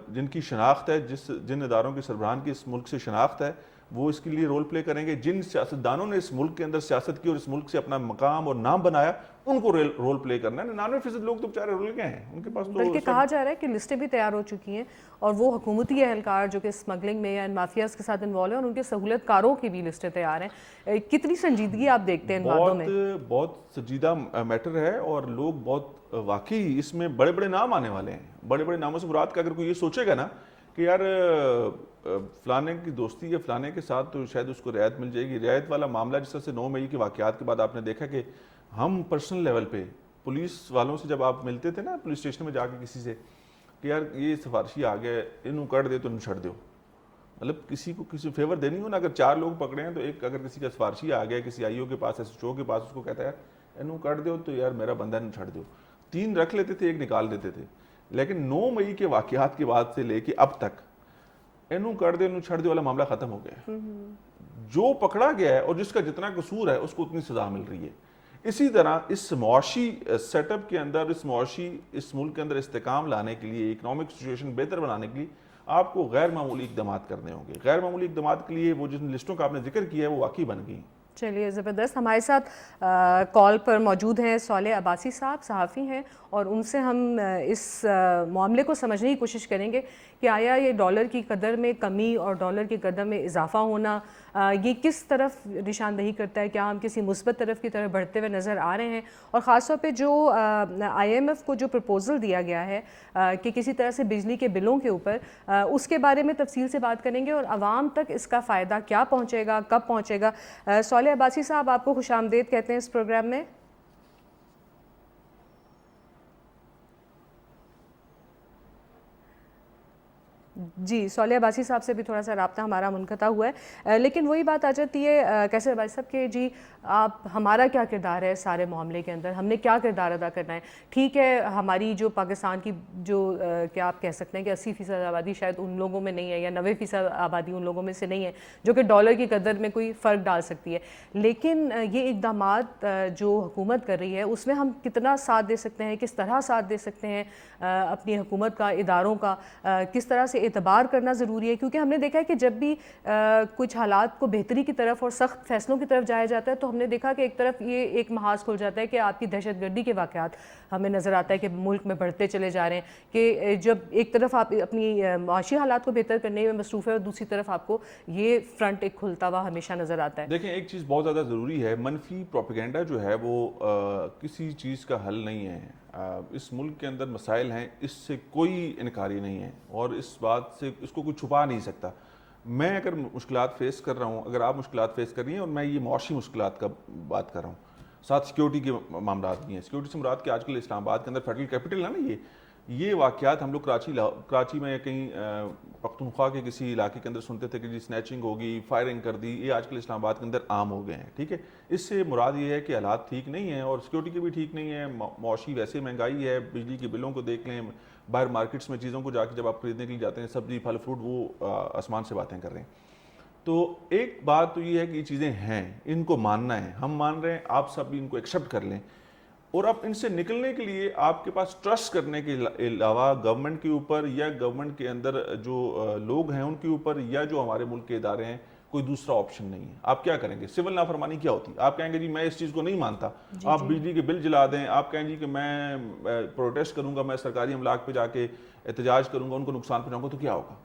جن کی شناخت ہے، جن اداروں کے سربراہان کی اس ملک سے شناخت ہے، وہ اس کے لیے رول پلے کریں گے. جن سیاستدانوں نے اس ملک کے اندر سیاست کی اور اس ملک سے اپنا مقام اور نام بنایا، ان کو رول پلے کرنا ہے. 99% لوگ تو بیچارے رول گئے ہیں، ان کے پاس تو بلکہ کہا جا رہا ہے کہ لسٹیں بھی تیار ہو چکی ہیں، اور وہ حکومتی اہلکار جو کہ اسمگلنگ میں یا ان مافیاز کے ساتھ انوالو ہیں، اور ان کے سہولت کاروں کی بھی لسٹیں تیار ہیں. کتنی سنجیدگی آپ دیکھتے ہیں ان باتوں میں؟ بہت سنجیدہ میٹر ہے، اور لوگ بہت واقعی اس میں بڑے بڑے نام آنے والے ہیں. بڑے بڑے ناموں سے مراد کا اگر کوئی یہ سوچے گا نا کہ یار فلانے کی دوستی ہے فلانے کے ساتھ تو شاید اس کو رعایت مل جائے گی. رعایت والا معاملہ جس طرح سے 9 مئی کے واقعات کے بعد آپ نے دیکھا کہ ہم پرسنل لیول پہ پولیس والوں سے جب آپ ملتے تھے نا پولیس اسٹیشن میں جا کے کسی سے کہ یار یہ سفارشی آ گئے، انہوں کٹ دے تو انہوں چھڑ دیو. مطلب کسی کو کسی فیور دینی ہو نا، اگر 4 لوگ پکڑے ہیں تو ایک اگر کسی کا سفارشی آ گیا کسی آئی او کے پاس، ایس ایچ او کے پاس، اس کو کہتا ہے یار انہوں کٹ دیو تو یار میرا بندہ انہوں چھڑ دیو. 3 رکھ لیتے تھے، ایک نکال دیتے تھے. لیکن 9 مئی کے واقعات کے بعد سے لے کے اب تک انہوں کر دے انہوں چھڑ دے والا معاملہ ختم ہو گیا ہے. جو پکڑا گیا ہے اور جس کا جتنا قصور ہے اس کو اتنی سزا مل رہی ہے. اسی طرح اس معاشی سیٹ اپ کے اندر، اس ملک کے اندر استحکام لانے کے لیے، اکنامک سچویشن بہتر بنانے کے لیے آپ کو غیر معمولی اقدامات کرنے ہوں گے. غیر معمولی اقدامات کے لیے وہ جن لسٹوں کا آپ نے ذکر کیا ہے وہ واقعی بن گئی. چلیے زبردست. ہمارے ساتھ کال پر موجود ہیں صالح عباسی صاحب، صحافی ہیں، اور ان سے ہم اس معاملے کو سمجھنے کی کوشش کریں گے کہ آیا یہ ڈالر کی قدر میں کمی اور ڈالر کی قدر میں اضافہ ہونا یہ کس طرف نشاندہی کرتا ہے؟ کیا ہم کسی مثبت طرف کی طرف بڑھتے ہوئے نظر آ رہے ہیں؟ اور خاص طور پہ جو IMF کو جو پرپوزل دیا گیا ہے کہ کسی طرح سے بجلی کے بلوں کے اوپر، اس کے بارے میں تفصیل سے بات کریں گے، اور عوام تک اس کا فائدہ کیا پہنچے گا، کب پہنچے گا۔ صالح عباسی صاحب، آپ کو خوش آمدید کہتے ہیں اس پروگرام میں۔ جی، صالح عباسی صاحب سے بھی تھوڑا سا رابطہ ہمارا منقطع ہوا ہے، لیکن وہی بات آ جاتی ہے کیسر عباسی صاحب کہ جی آپ، ہمارا کیا کردار ہے سارے معاملے کے اندر، ہم نے کیا کردار ادا کرنا ہے؟ ٹھیک ہے، ہماری جو پاکستان کی جو کیا آپ کہہ سکتے ہیں کہ 80% آبادی شاید ان لوگوں میں نہیں ہے، یا 90% آبادی ان لوگوں میں سے نہیں ہے جو کہ ڈالر کی قدر میں کوئی فرق ڈال سکتی ہے، لیکن یہ اقدامات جو حکومت کر رہی ہے اس میں ہم کتنا ساتھ دے سکتے ہیں، کس طرح ساتھ دے سکتے ہیں اپنی حکومت کا، اداروں کا، کس طرح سے اعتبار کرنا ضروری ہے؟ کیونکہ ہم نے دیکھا ہے کہ جب بھی کچھ حالات کو بہتری کی طرف اور سخت فیصلوں کی طرف جایا جاتا ہے تو ہم نے دیکھا کہ ایک طرف یہ ایک محاذ کھل جاتا ہے کہ آپ کی دہشت گردی کے واقعات ہمیں نظر آتا ہے کہ ملک میں بڑھتے چلے جا رہے ہیں، کہ جب ایک طرف آپ اپنی معاشی حالات کو بہتر کرنے میں مصروف ہے اور دوسری طرف آپ کو یہ فرنٹ ایک کھلتا ہوا ہمیشہ نظر آتا ہے۔ دیکھیں، ایک چیز بہت زیادہ ضروری ہے، منفی پروپیگنڈا جو ہے وہ کسی چیز کا حل نہیں ہے۔ اس ملک کے اندر مسائل ہیں، اس سے کوئی انکاری نہیں ہے، اور اس بات سے اس کو کوئی چھپا نہیں سکتا۔ میں اگر مشکلات فیس کر رہا ہوں، اگر آپ مشکلات فیس کر رہی ہیں، اور میں یہ معاشی مشکلات کا بات کر رہا ہوں، ساتھ سیکیورٹی کے معاملات بھی ہیں۔ سیکیورٹی سے مراد کہ آج کل اسلام آباد کے اندر فیڈرل کیپٹل ہے نا، یہ واقعات ہم لوگ کراچی میں کہیں پختونخوا کے کسی علاقے کے اندر سنتے تھے کہ جی سنیچنگ ہوگی، فائرنگ کر دی، یہ آج کل اسلام آباد کے اندر عام ہو گئے ہیں۔ ٹھیک ہے، اس سے مراد یہ ہے کہ حالات ٹھیک نہیں ہیں، اور سیکیورٹی کے بھی ٹھیک نہیں ہے، معاشی ویسے مہنگائی ہے، بجلی کے بلوں کو دیکھ لیں، باہر مارکیٹس میں چیزوں کو جا کے جب آپ خریدنے کے لیے جاتے ہیں، سبزی پھل فروٹ، وہ آسمان سے باتیں کر رہے ہیں۔ تو ایک بات تو یہ ہے کہ یہ چیزیں ہیں، ان کو ماننا ہے، ہم مان رہے ہیں، آپ سب بھی ان کو ایکسیپٹ کر لیں، اور اب ان سے نکلنے کے لیے آپ کے پاس ٹرسٹ کرنے کے علاوہ گورنمنٹ کے اوپر، یا گورنمنٹ کے اندر جو لوگ ہیں ان کے اوپر، یا جو ہمارے ملک کے ادارے ہیں، کوئی دوسرا آپشن نہیں ہے۔ آپ کیا کریں گے؟ سول نافرمانی کیا ہوتی ہے؟ آپ کہیں گے جی میں اس چیز کو نہیں مانتا، آپ بجلی کے بل جلا دیں، آپ کہیں جی کہ میں پروٹیسٹ کروں گا، میں سرکاری املاک پہ جا کے احتجاج کروں گا، ان کو نقصان پہنچاؤں گا، تو کیا ہوگا؟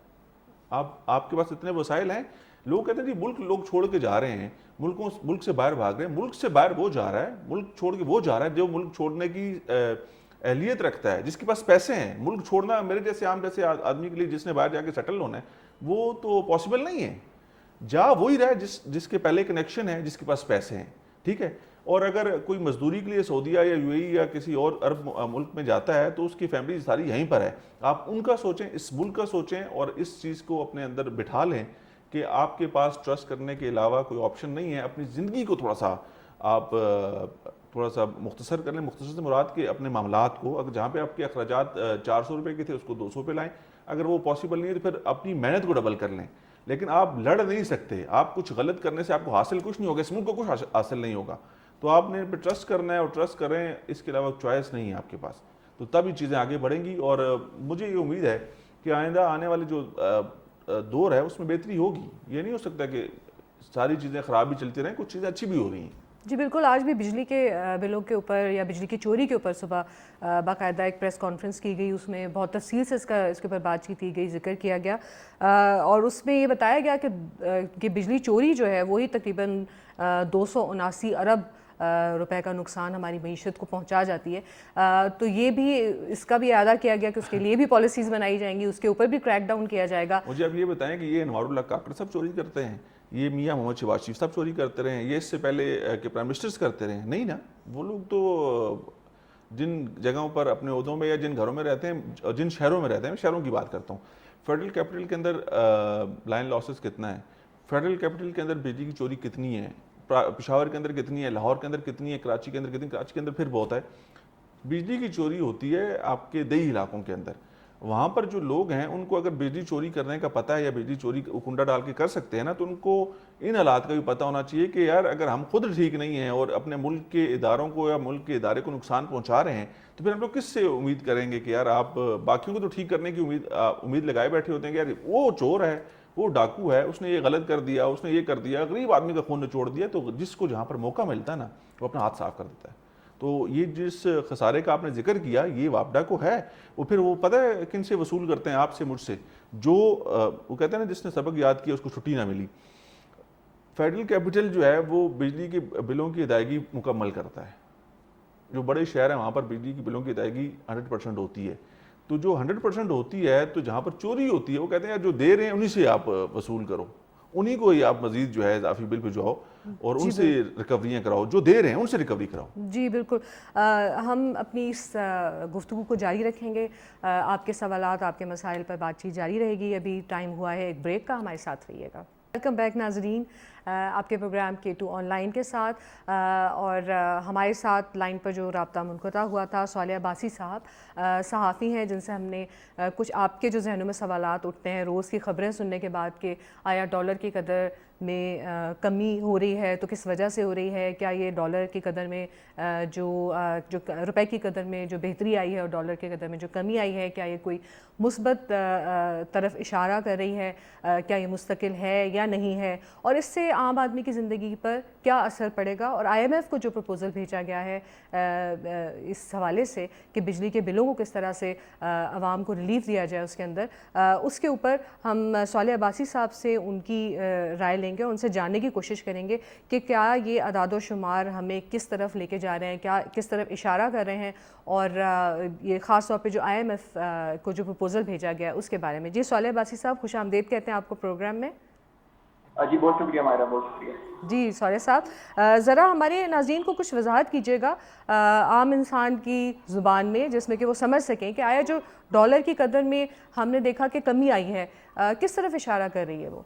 آپ کے پاس اتنے وسائل ہیں، لوگ کہتے ہیں جی ملک لوگ چھوڑ کے جا رہے ہیں، ملک سے باہر بھاگ رہے ہیں، ملک سے باہر وہ جا رہا ہے، ملک چھوڑ کے وہ جا رہا ہے جو ملک چھوڑنے کی اہلیت رکھتا ہے، جس کے پاس پیسے ہیں۔ ملک چھوڑنا میرے جیسے عام جیسے آدمی کے لیے جس نے باہر جا کے سیٹل ہونا ہے، وہ تو پاسبل نہیں ہے۔ جا وہی رہا ہے جس کے پہلے کنیکشن ہے، جس کے پاس پیسے ہیں، ٹھیک ہے۔ اور اگر کوئی مزدوری کے لیے سعودیہ یا UAE یا کسی اور عرب ملک میں جاتا ہے تو اس کی فیملی ساری یہیں پر ہے۔ آپ ان کا سوچیں، اس ملک کا سوچیں، اور اس چیز کو اپنے اندر بٹھا لیں کہ آپ کے پاس ٹرسٹ کرنے کے علاوہ کوئی آپشن نہیں ہے۔ اپنی زندگی کو تھوڑا سا مختصر کر لیں، مختصر سے مراد کہ اپنے معاملات کو، اگر جہاں پہ آپ کے اخراجات 400 روپے کے تھے اس کو 200 پہ لائیں، اگر وہ پاسبل نہیں ہے تو پھر اپنی محنت کو ڈبل کر لیں۔ لیکن آپ لڑ نہیں سکتے، آپ کچھ غلط کرنے سے آپ کو حاصل کچھ نہیں ہوگا، اس ملک کو کچھ حاصل نہیں ہوگا۔ تو آپ نے پہ ٹرسٹ کرنا ہے، اور ٹرسٹ کریں، اس کے علاوہ چوائس نہیں ہے آپ کے پاس، تو تب یہ چیزیں آگے بڑھیں گی۔ اور مجھے یہ امید ہے کہ آئندہ آنے والے جو دور ہے اس میں بہتری ہوگی۔ یہ نہیں ہو سکتا کہ ساری چیزیں خراب بھی چلتی رہیں، کچھ چیزیں اچھی بھی ہو رہی ہیں۔ جی بالکل، آج بھی بجلی کے بلوں کے اوپر یا بجلی کی چوری کے اوپر صبح باقاعدہ ایک پریس کانفرنس کی گئی، اس میں بہت تفصیل سے اس کے اوپر بات چیت کی گئی، ذکر کیا گیا، اور اس میں یہ بتایا گیا کہ بجلی چوری جو ہے وہی تقریباً 279 ارب روپے کا نقصان ہماری معیشت کو پہنچا جاتی ہے۔ تو یہ بھی، اس کا بھی اعادہ کیا گیا کہ اس کے لیے بھی پالیسیز بنائی جائیں گی، اس کے اوپر بھی کریک ڈاؤن کیا جائے گا۔ مجھے اب یہ بتائیں کہ یہ انوار اللہ کاکڑ صاحب چوری کرتے ہیں، یہ میاں محمد شہباز شریف صاحب چوری کرتے رہے ہیں، یہ اس سے پہلے کہ پرائم منسٹرز کرتے رہے ہیں؟ نہیں نا، وہ لوگ تو جن جگہوں پر اپنے عہدوں میں یا جن گھروں میں رہتے ہیں، جن شہروں میں رہتے ہیں، میں شہروں کی بات کرتا ہوں، فیڈرل کیپٹل کے اندر لائن لاسز کتنا ہے، فیڈرل کیپٹل کے اندر بجلی کی چوری کتنی ہے، پشاور کے اندر کتنی ہے، لاہور کے اندر کتنی ہے، کراچی کے اندر کتنی، کراچی کے اندر پھر بہت ہے۔ بجلی کی چوری ہوتی ہے آپ کے دیہی علاقوں کے اندر، وہاں پر جو لوگ ہیں ان کو اگر بجلی چوری کرنے کا پتہ ہے یا بجلی چوری کنڈا ڈال کے کر سکتے ہیں نا، تو ان کو ان حالات کا بھی پتہ ہونا چاہیے کہ یار اگر ہم خود ٹھیک نہیں ہیں اور اپنے ملک کے اداروں کو یا ملک کے ادارے کو نقصان پہنچا رہے ہیں، تو پھر ہم لوگ کس سے امید کریں گے کہ یار آپ باقیوں کو تو ٹھیک کرنے کی امید لگائے بیٹھے ہوتے ہیں کہ یار وہ چور ہے، وہ ڈاکو ہے، اس نے یہ غلط کر دیا، اس نے یہ کر دیا، غریب آدمی کا خون نچوڑ دیا۔ تو جس کو جہاں پر موقع ملتا ہے نا، وہ اپنا ہاتھ صاف کر دیتا ہے۔ تو یہ جس خسارے کا آپ نے ذکر کیا، یہ وابڈا کو ہے، وہ پھر وہ پتہ ہے کن سے وصول کرتے ہیں؟ آپ سے، مجھ سے، جو وہ کہتے ہیں نا جس نے سبق یاد کیا اس کو چھٹی نہ ملی۔ فیڈرل کیپٹل جو ہے وہ بجلی کے بلوں کی ادائیگی مکمل کرتا ہے. جو بڑے شہر ہیں وہاں پر بجلی کی بلوں کی ادائیگی 100% ہوتی ہے. تو جو 100% ہوتی ہے تو جہاں پر چوری ہوتی ہے وہ کہتے ہیں جو دے رہے ہیں انہی سے آپ وصول کرو, انہی کو ہی آپ مزید جو ہے اضافی بل بھجواؤ اور ان جی سے ریکوریاں کراؤ, جو دے رہے ہیں ان سے ریکوری کراؤ. جی بالکل. ہم اپنی اس گفتگو کو جاری رکھیں گے. آپ کے سوالات, آپ کے مسائل پر بات چیت جاری رہے گی. ابھی ٹائم ہوا ہے ایک بریک کا, ہمارے ساتھ رہیے گا. ویلکم بیک ناظرین, آپ کے پروگرام K2 آن لائن کے ساتھ. اور ہمارے ساتھ لائن پر جو رابطہ منقطع ہوا تھا صالح عباسی صاحب, صحافی ہیں جن سے ہم نے کچھ آپ کے جو ذہنوں میں سوالات اٹھتے ہیں روز کی خبریں سننے کے بعد کہ آیا ڈالر کی قدر میں کمی ہو رہی ہے تو کس وجہ سے ہو رہی ہے, کیا یہ ڈالر کی قدر میں جو روپے کی قدر میں جو بہتری آئی ہے اور ڈالر کی قدر میں جو کمی آئی ہے, کیا یہ کوئی مثبت طرف اشارہ کر رہی ہے, کیا یہ مستقل ہے یا نہیں ہے, اور اس سے عام آدمی کی زندگی پر کیا اثر پڑے گا. اور IMF کو جو پروپوزل بھیجا گیا ہے اس حوالے سے کہ بجلی کے بلوں کو کس طرح سے عوام کو ریلیف دیا جائے اس کے اندر, اس کے اوپر ہم صالح عباسی صاحب سے ان کی رائے لیں گے, ان سے جاننے کی کوشش کریں گے کہ کیا یہ اعداد و شمار ہمیں کس طرف لے کے جا رہے ہیں, کیا کس طرف اشارہ کر رہے ہیں, اور یہ خاص طور پہ جو IMF کو جو پروپوزل بھیجا گیا اس کے بارے میں. جی صالح عباسی صاحب, خوش آمدید کہتے ہیں آپ کو پروگرام میں. جی بہت شکریہ مائرہ, بہت شکریہ. جی صالح صاحب, ذرا ہمارے ناظرین کو کچھ وضاحت کیجیے گا عام انسان کی زبان میں, جس میں کہ وہ سمجھ سکیں کہ آیا جو ڈالر کی قدر میں ہم نے دیکھا کہ کمی آئی ہے, کس طرف اشارہ کر رہی ہے وہ؟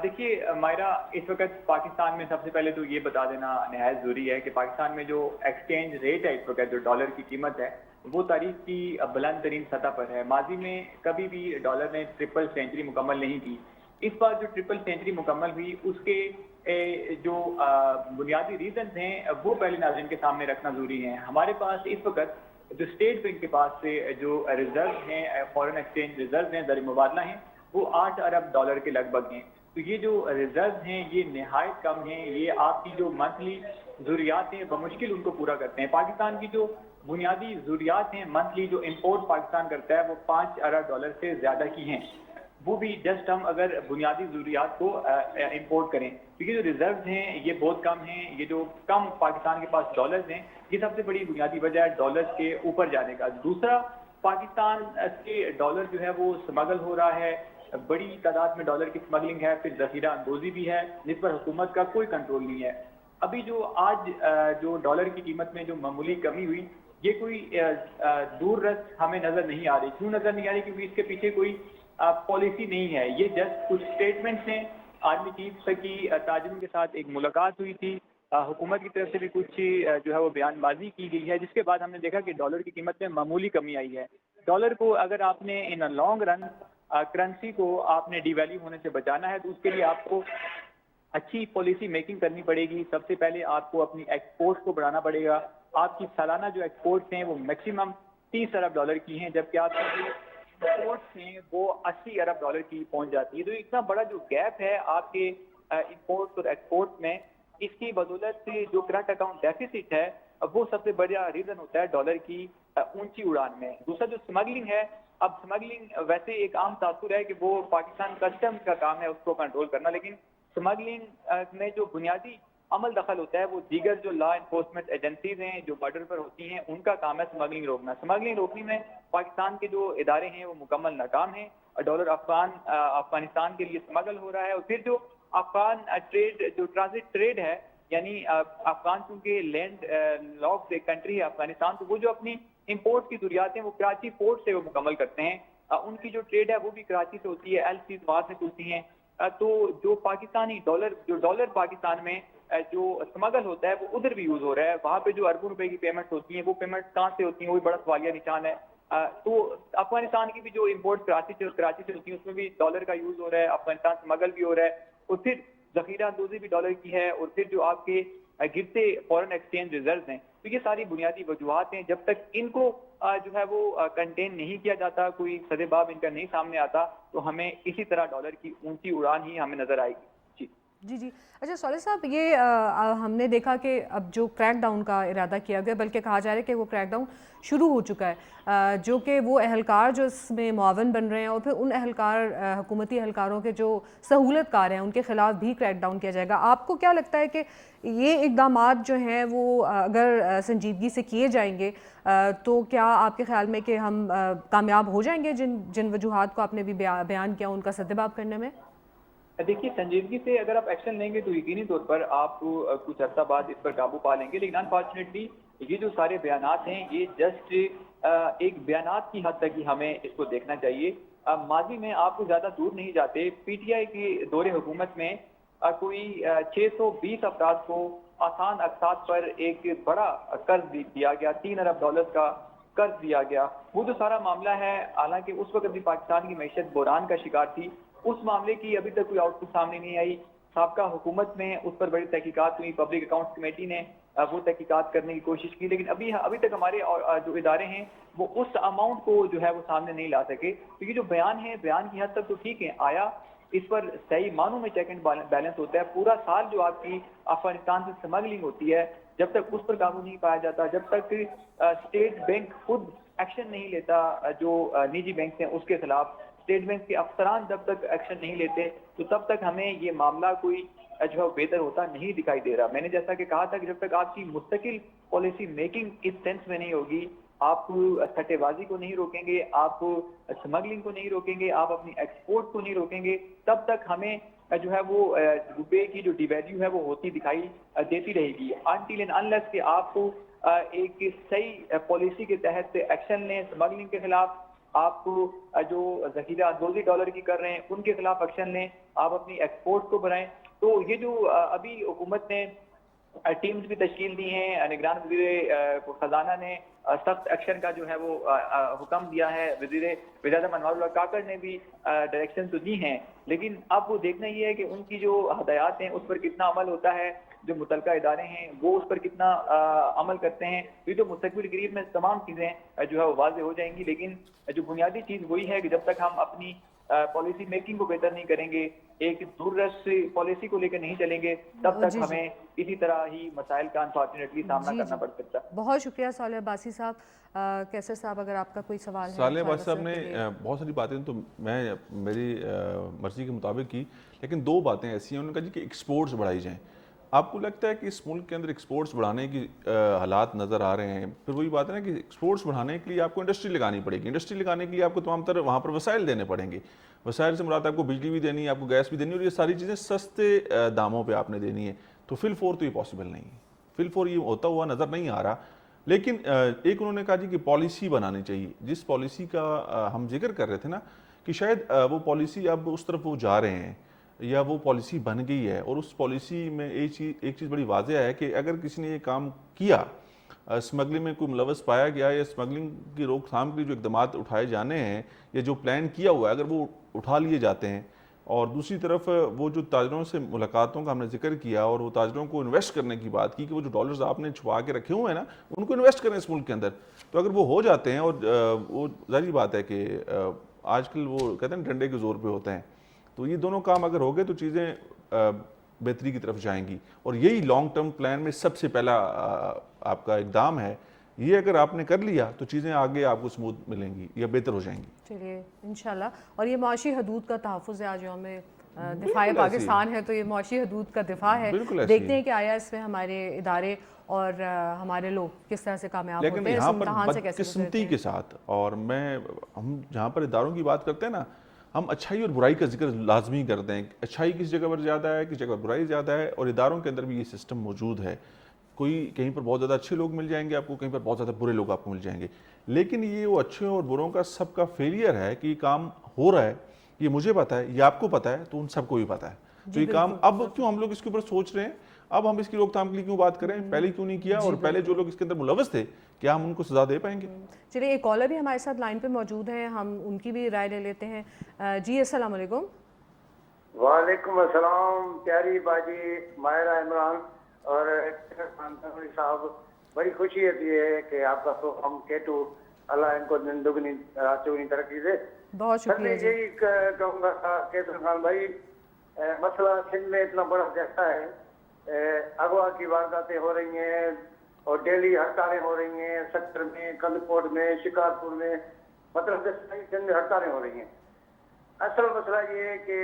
دیکھیے مائرہ, اس وقت پاکستان میں سب سے پہلے تو یہ بتا دینا نہایت ضروری ہے کہ پاکستان میں جو ایکسچینج ریٹ ہے اس وقت, جو ڈالر کی قیمت ہے, وہ تاریخ کی بلند ترین سطح پر ہے. ماضی میں کبھی بھی ڈالر نے ٹرپل سینچری مکمل نہیں کی. اس بار جو ٹرپل سینچری مکمل ہوئی اس کے جو بنیادی ریزنز ہیں وہ پہلے ناظرین کے سامنے رکھنا ضروری ہے. ہمارے پاس اس وقت جو اسٹیٹ بینک کے پاس سے جو ریزرو ہیں, فارن ایکسچینج ریزرو ہیں, زر مبادلہ ہیں, وہ 8 ارب ڈالر کے لگ بھگ ہیں. تو یہ جو ریزرو ہیں یہ نہایت کم ہیں, یہ آپ کی جو منتھلی ضروریات ہیں بمشکل ان کو پورا کرتے ہیں. پاکستان کی جو بنیادی ضروریات ہیں منتھلی جو امپورٹ پاکستان کرتا ہے وہ 5 ارب ڈالر سے زیادہ کی ہیں, وہ بھی جسٹ ہم اگر بنیادی ضروریات کو امپورٹ کریں. کیونکہ جو ریزروز ہیں یہ بہت کم ہیں, یہ جو کم پاکستان کے پاس ڈالرز ہیں, یہ سب سے بڑی بنیادی وجہ ہے ڈالرز کے اوپر جانے کا. دوسرا, پاکستان کے ڈالر جو ہے وہ سمگل ہو رہا ہے, بڑی تعداد میں ڈالر کی سمگلنگ ہے, پھر ذخیرہ اندوزی بھی ہے جس پر حکومت کا کوئی کنٹرول نہیں ہے. ابھی جو آج جو ڈالر کی قیمت میں جو معمولی کمی ہوئی, یہ کوئی دور رس ہمیں نظر نہیں آ رہی. کیوں نظر نہیں آ رہی؟ کیونکہ اس کے پیچھے کوئی پالیسی نہیں ہے. یہ جسٹ کچھ سٹیٹمنٹس ہیں. آرمی چیف کی تاجروں کے ساتھ ایک ملاقات ہوئی تھی, حکومت کی طرف سے بھی کچھ جو ہے وہ بیان بازی کی گئی ہے, جس کے بعد ہم نے دیکھا کہ ڈالر کی قیمت میں معمولی کمی آئی ہے. ڈالر کو اگر آپ نے ان لانگ رن کرنسی کو آپ نے ڈی ویلیو ہونے سے بچانا ہے تو اس کے لیے آپ کو اچھی پالیسی میکنگ کرنی پڑے گی. سب سے پہلے آپ کو اپنی ایکسپورٹ کو بڑھانا پڑے گا. آپ کی سالانہ جو ایکسپورٹس ہیں وہ میکسیمم 30 ارب ڈالر کی ہیں, جبکہ آپ کی امپورٹس ہیں وہ 80 ارب ڈالر کی پہنچ جاتی ہے. تو اتنا بڑا جو گیپ ہے آپ کے امپورٹس اور ایکسپورٹ میں, اس کی بدولت سے جو کرنٹ اکاؤنٹ ڈیفیسٹ ہے وہ سب سے بڑا ریزن ہوتا ہے ڈالر کی اونچی اڑان میں. دوسرا جو سمگلنگ ہے, اب سمگلنگ ویسے ایک عام تاثر ہے کہ وہ پاکستان کسٹم کا کام ہے اس کو کنٹرول کرنا, لیکن سمگلنگ میں جو بنیادی عمل دخل ہوتا ہے وہ دیگر جو لا انفورسمنٹ ایجنسیز ہیں جو بارڈر پر ہوتی ہیں, ان کا کام ہے سمگلنگ روکنا. سمگلنگ روکنے میں پاکستان کے جو ادارے ہیں وہ مکمل ناکام ہیں. ڈالر افغانستان کے لیے سمگل ہو رہا ہے, اور پھر جو افغان ٹریڈ جو ٹرانزٹ ٹریڈ ہے, یعنی افغان چونکہ لینڈ لاک ایک کنٹری ہے افغانستان, تو وہ جو اپنی امپورٹ کی ضروریات ہیں وہ کراچی پورٹ سے وہ مکمل کرتے ہیں. ان کی جو ٹریڈ ہے وہ بھی کراچی سے ہوتی ہے, LCs وہاں سے چلتی ہیں. تو جو پاکستانی ڈالر پاکستان میں جو سمگل ہوتا ہے وہ ادھر بھی یوز ہو رہا ہے. وہاں پہ جو اربوں روپے کی پیمنٹس ہوتی ہیں وہ پیمنٹس کہاں سے ہوتی ہیں وہ بھی بڑا سوالیہ نشان ہے. تو افغانستان کی بھی جو امپورٹ کراچی سے ہوتی ہیں اس میں بھی ڈالر کا یوز ہو رہا ہے, افغانستان سمگل بھی ہو رہا ہے, اور پھر ذخیرہ اندوزی بھی ڈالر کی ہے, اور پھر جو آپ کے گرتے فورن ایکسچینج ریزروز ہیں. تو یہ ساری بنیادی وجوہات ہیں. جب تک ان کو جو ہے وہ کنٹین نہیں کیا جاتا, کوئی سدباب ان کا نہیں سامنے آتا, تو ہمیں اسی طرح ڈالر کی اونچی اڑان ہی ہمیں نظر آئے گی. جی جی جی اچھا صالح صاحب، یہ ہم نے دیکھا کہ اب جو کریک ڈاؤن کا ارادہ کیا گیا، بلکہ کہا جا رہا ہے کہ وہ کریک ڈاؤن شروع ہو چکا ہے، جو کہ وہ اہلکار جو اس میں معاون بن رہے ہیں اور پھر ان اہلکار حکومتی اہلکاروں کے جو سہولت کار ہیں ان کے خلاف بھی کریک ڈاؤن کیا جائے گا. آپ کو کیا لگتا ہے کہ یہ اقدامات جو ہیں وہ اگر سنجیدگی سے کیے جائیں گے تو کیا آپ کے خیال میں کہ ہم کامیاب ہو جائیں گے جن وجوہات کو آپ نے بھی بیان کیا ان کا سدباب کرنے میں؟ دیکھیے سنجیدگی سے اگر آپ ایکشن لیں گے تو یقینی طور پر آپ کچھ عرصہ بعد اس پر قابو پا لیں گے، لیکن انفارچونیٹلی یہ جو سارے بیانات ہیں یہ جسٹ ایک بیانات کی حد تک ہی ہمیں اس کو دیکھنا چاہیے. ماضی میں آپ کو زیادہ دور نہیں جاتے، پی ٹی آئی کی دور حکومت میں کوئی 620 افراد کو آسان اقساط پر ایک بڑا قرض دیا گیا، $3 ارب کا قرض دیا گیا. وہ جو سارا معاملہ ہے، حالانکہ اس وقت بھی پاکستان کی معیشت بحران کا شکار تھی، اس معاملے کی ابھی تک کوئی آؤٹ پٹ سامنے نہیں آئی. سابقہ حکومت میں اس پر بڑی تحقیقات ہوئی، پبلک اکاؤنٹس کمیٹی نے وہ تحقیقات کرنے کی کوشش کی، لیکن ابھی تک ہمارے جو ادارے ہیں وہ اس اماؤنٹ کو جو ہے وہ سامنے نہیں لا سکے. تو یہ جو بیان ہے، بیان کی حد تک تو ٹھیک ہے، آیا اس پر صحیح معنوں میں چیک اینڈ بیلنس ہوتا ہے. پورا سال جو آپ کی افغانستان سے سمگلنگ ہوتی ہے، جب تک اس پر قابو نہیں پایا جاتا، جب تک اسٹیٹ بینک خود ایکشن نہیں لیتا جو نجی بینک ہیں اس کے خلاف، اسٹیٹ بینک کے افسران جب تک ایکشن نہیں لیتے تو تب تک ہمیں یہ معاملہ کوئی جو ہے بہتر ہوتا نہیں دکھائی دے رہا. میں نے جیسا کہ کہا تھا کہ جب تک آپ کی مستقل پالیسی میکنگ اس سینس میں نہیں ہوگی، آپ سٹے بازی کو نہیں روکیں گے، آپ اسمگلنگ کو نہیں روکیں گے، آپ اپنی ایکسپورٹ کو نہیں روکیں گے، تب تک ہمیں جو ہے وہ روپے کی جو ڈی ویلیو ہے وہ ہوتی دکھائی دیتی رہے گی. انٹل اینڈ انلیس کہ آپ کو ایک صحیح پالیسی کے تحت ایکشن لیں اسمگلنگ کے خلاف، آپ کو جو ذخیرہ اندوزی ڈالر کی کر رہے ہیں ان کے خلاف ایکشن لیں، آپ اپنی ایکسپورٹ کو بڑھائیں. تو یہ جو ابھی حکومت نے ٹیمز بھی تشکیل دی ہیں، نگران وزیر خزانہ نے سخت ایکشن کا جو ہے وہ حکم دیا ہے، وزیر اعظم انوار اللہ کاکڑ نے بھی ڈائریکشن تو دی ہیں، لیکن اب وہ دیکھنا یہ ہے کہ ان کی جو ہدایات ہیں اس پر کتنا عمل ہوتا ہے، جو متعلقہ ادارے ہیں وہ اس پر کتنا عمل کرتے ہیں. یہ تو مستقبل قریب میں تمام چیزیں جو ہے وہ واضح ہو جائیں گی، لیکن جو بنیادی چیز وہی ہے کہ جب تک ہم اپنی پالیسی میکنگ کو بہتر نہیں کریں گے، ایک دوررس پالیسی کو لے کر نہیں چلیں گے، تب تک ہمیں اسی طرح ہی مسائل کا انفارچونیٹلی سامنا کرنا پڑ سکتا ہے. بہت شکریہ صالح عباسی صاحب. کیسر صاحب اگر آپ کا کوئی سوال ہے؟ صالح عباسی صاحب نے بہت ساری باتیں تو میں میری مرضی کے مطابق کی، لیکن دو باتیں ایسی ہیں. انہوں نے کہا جی کہ ایکسپورٹس بڑھائی جائیں. آپ کو لگتا ہے کہ اس ملک کے اندر ایکسپورٹس بڑھانے کی حالات نظر آ رہے ہیں؟ پھر وہی بات ہے نا کہ ایکسپورٹس بڑھانے کے لیے آپ کو انڈسٹری لگانی پڑے گی، انڈسٹری لگانے کے لیے آپ کو تمام طرح وہاں پر وسائل دینے پڑیں گے. وسائل سے مراد آپ کو بجلی بھی دینی ہے، آپ کو گیس بھی دینی ہے، اور یہ ساری چیزیں سستے داموں پہ آپ نے دینی ہے. تو فی الفور تو یہ پاسبل نہیں ہے، فی الفور یہ ہوتا ہوا نظر نہیں آ رہا. لیکن ایک انہوں نے کہا جی کہ پالیسی بنانی چاہیے، جس پالیسی کا ہم ذکر کر رہے تھے نا کہ شاید وہ پالیسی اب اس طرف وہ جا رہے ہیں یا وہ پالیسی بن گئی ہے، اور اس پالیسی میں ایک چیز بڑی واضح ہے کہ اگر کسی نے یہ کام کیا، اسمگلنگ میں کوئی ملوث پایا گیا یا اسمگلنگ کی روک تھام کے جو اقدامات اٹھائے جانے ہیں یا جو پلان کیا ہوا ہے اگر وہ اٹھا لیے جاتے ہیں، اور دوسری طرف وہ جو تاجروں سے ملاقاتوں کا ہم نے ذکر کیا اور وہ تاجروں کو انویسٹ کرنے کی بات کی کہ وہ جو ڈالرز آپ نے چھپا کے رکھے ہوئے ہیں نا ان کو انویسٹ کریں اس ملک کے اندر، تو اگر وہ ہو جاتے ہیں، اور وہ ظاہری بات ہے کہ آج کل وہ کہتے ہیں ڈنڈے کے زور پہ ہوتے ہیں، تو یہ دونوں کام اگر ہو گئے تو چیزیں بہتری کی طرف جائیں گی. اور یہی لانگ ٹرم پلان میں سب سے پہلا آپ کا اقدام ہے. یہ اگر آپ نے کر لیا تو چیزیں آگے آپ کو سموتھ ملیں گی یا بہتر ہو جائیں گی. چلیے انشاءاللہ. اور یہ معاشی حدود کا تحفظ ہے، آج یوم دفاع پاکستان ہے تو یہ معاشی حدود کا دفاع ہے. دیکھتے ہیں کہ آیا اس میں ہمارے ادارے اور ہمارے لوگ کس طرح سے کامیاب ہوتے ہیں. لیکن یہاں پر بدقسمتی کے ساتھ، اور ہم جہاں پر اداروں کی بات کرتے ہیں نا، ہم اچھائی اور برائی کا ذکر لازمی کرتے ہیں. اچھائی کس جگہ پر زیادہ ہے، کس جگہ پر برائی زیادہ ہے، اور اداروں کے اندر بھی یہ سسٹم موجود ہے. کوئی کہیں پر بہت زیادہ اچھے لوگ مل جائیں گے آپ کو، کہیں پر بہت زیادہ برے لوگ آپ کو مل جائیں گے. لیکن یہ وہ اچھے اور بروں کا سب کا فیلئر ہے کہ یہ کام ہو رہا ہے، یہ مجھے پتہ ہے، یہ آپ کو پتہ ہے، تو ان سب کو بھی پتہ ہے. تو یہ کام اب کیوں ہم لوگ اس کے اوپر سوچ رہے ہیں، اب ہم اس کی روک تھام کے لیے کیوں بات کریں، پہلے کیوں نہیں کیا، اور پہلے جو لوگ اس کے اندر ملوث تھے کیا ہم ان کو سزا دے پائیں گے؟ چلیے ایک کالر بھی ہمارے ساتھ لائن پہ موجود ہیں، ہم ان کی بھی رائے لے لیتے ہیں. جی السلام علیکم. وعلیکم السلام پیاری باجی ماہرہ عمران اور صاحب. بڑی خوشی ہوتی ہے کہ آپ کا پروگرام کیٹو اللہ ان کو دگنی رات چگنی ترقی دے. بہت شکریہ. یہی کہوں گا کیسر خان بھائی مسئلہ سندھ میں اتنا بڑا جیسا ہے، اغوا کی وارداتیں ہو رہی ہیں اور ڈیلی ہڑتالیں ہو رہی ہیں، سیکٹر میں، کلپوٹ میں، شکارپور میں، مطلب سندھ میں ہڑتالیں ہو رہی ہیں۔ اصل مسئلہ یہ ہے کہ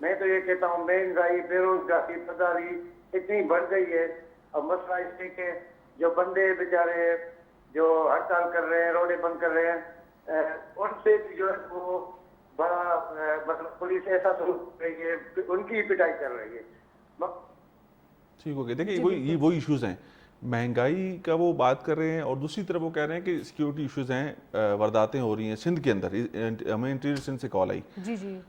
میں تو یہ کہتا ہوں مہنگائی، بے روزگاری، بداری اتنی بڑھ گئی ہے، اور مسئلہ اس لیے کہ جو بندے بیچارے جو ہڑتال کر رہے ہیں، روڈیں بند کر رہے ہیں، ان سے بھی جو ہے وہ بڑا مطلب پولیس ایسا سلوک کر رہی ہے، ان کی پٹائی کر رہی ہے۔ ٹھیک ہو گیا. دیکھیں یہ وہی ایشوز ہیں، مہنگائی کا وہ بات کر رہے ہیں، اور دوسری طرف وہ کہہ رہے ہیں کہ سیکیورٹی ایشوز ہیں، وارداتیں ہو رہی ہیں سندھ کے اندر. ہمیں انٹیریئر سندھ سے کال آئی. جی جی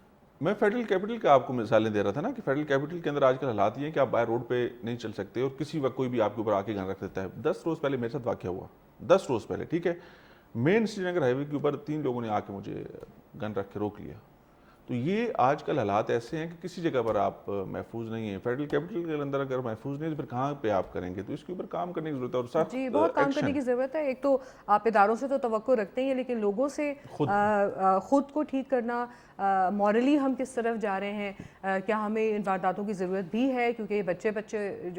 میں فیڈرل کیپٹل کا آپ کو مثالیں دے رہا تھا نا کہ فیڈرل کیپٹل کے اندر آج کل حالات یہ ہیں کہ آپ باہر روڈ پہ نہیں چل سکتے، اور کسی وقت کوئی بھی آپ کے اوپر آ کے گن رکھ دیتا ہے. 10 روز پہلے میرے ساتھ واقعہ ہوا، 10 روز پہلے، ٹھیک ہے. مین سری نگر ہائی وے کے اوپر 3 لوگوں نے آ کے مجھے گن رکھ کے روک لیا. تو یہ آج کل حالات ایسے ہیں کہ کسی جگہ پر آپ محفوظ نہیں ہیں. فیڈرل کیپٹل کے اندر اگر محفوظ نہیں ہے تو پھر کہاں پہ آپ کریں گے؟ تو اس کے اوپر کام کرنے کی ضرورت ہے، اور ساتھ جی بہت کام کرنے کی ضرورت ہے. ایک تو آپ اداروں سے تو توقع رکھتے ہیں، لیکن لوگوں سے خود کو ٹھیک کرنا، مورلی ہم کس طرف جا رہے ہیں، کیا ہمیں ان وارداتوں کی ضرورت بھی ہے؟ کیونکہ بچے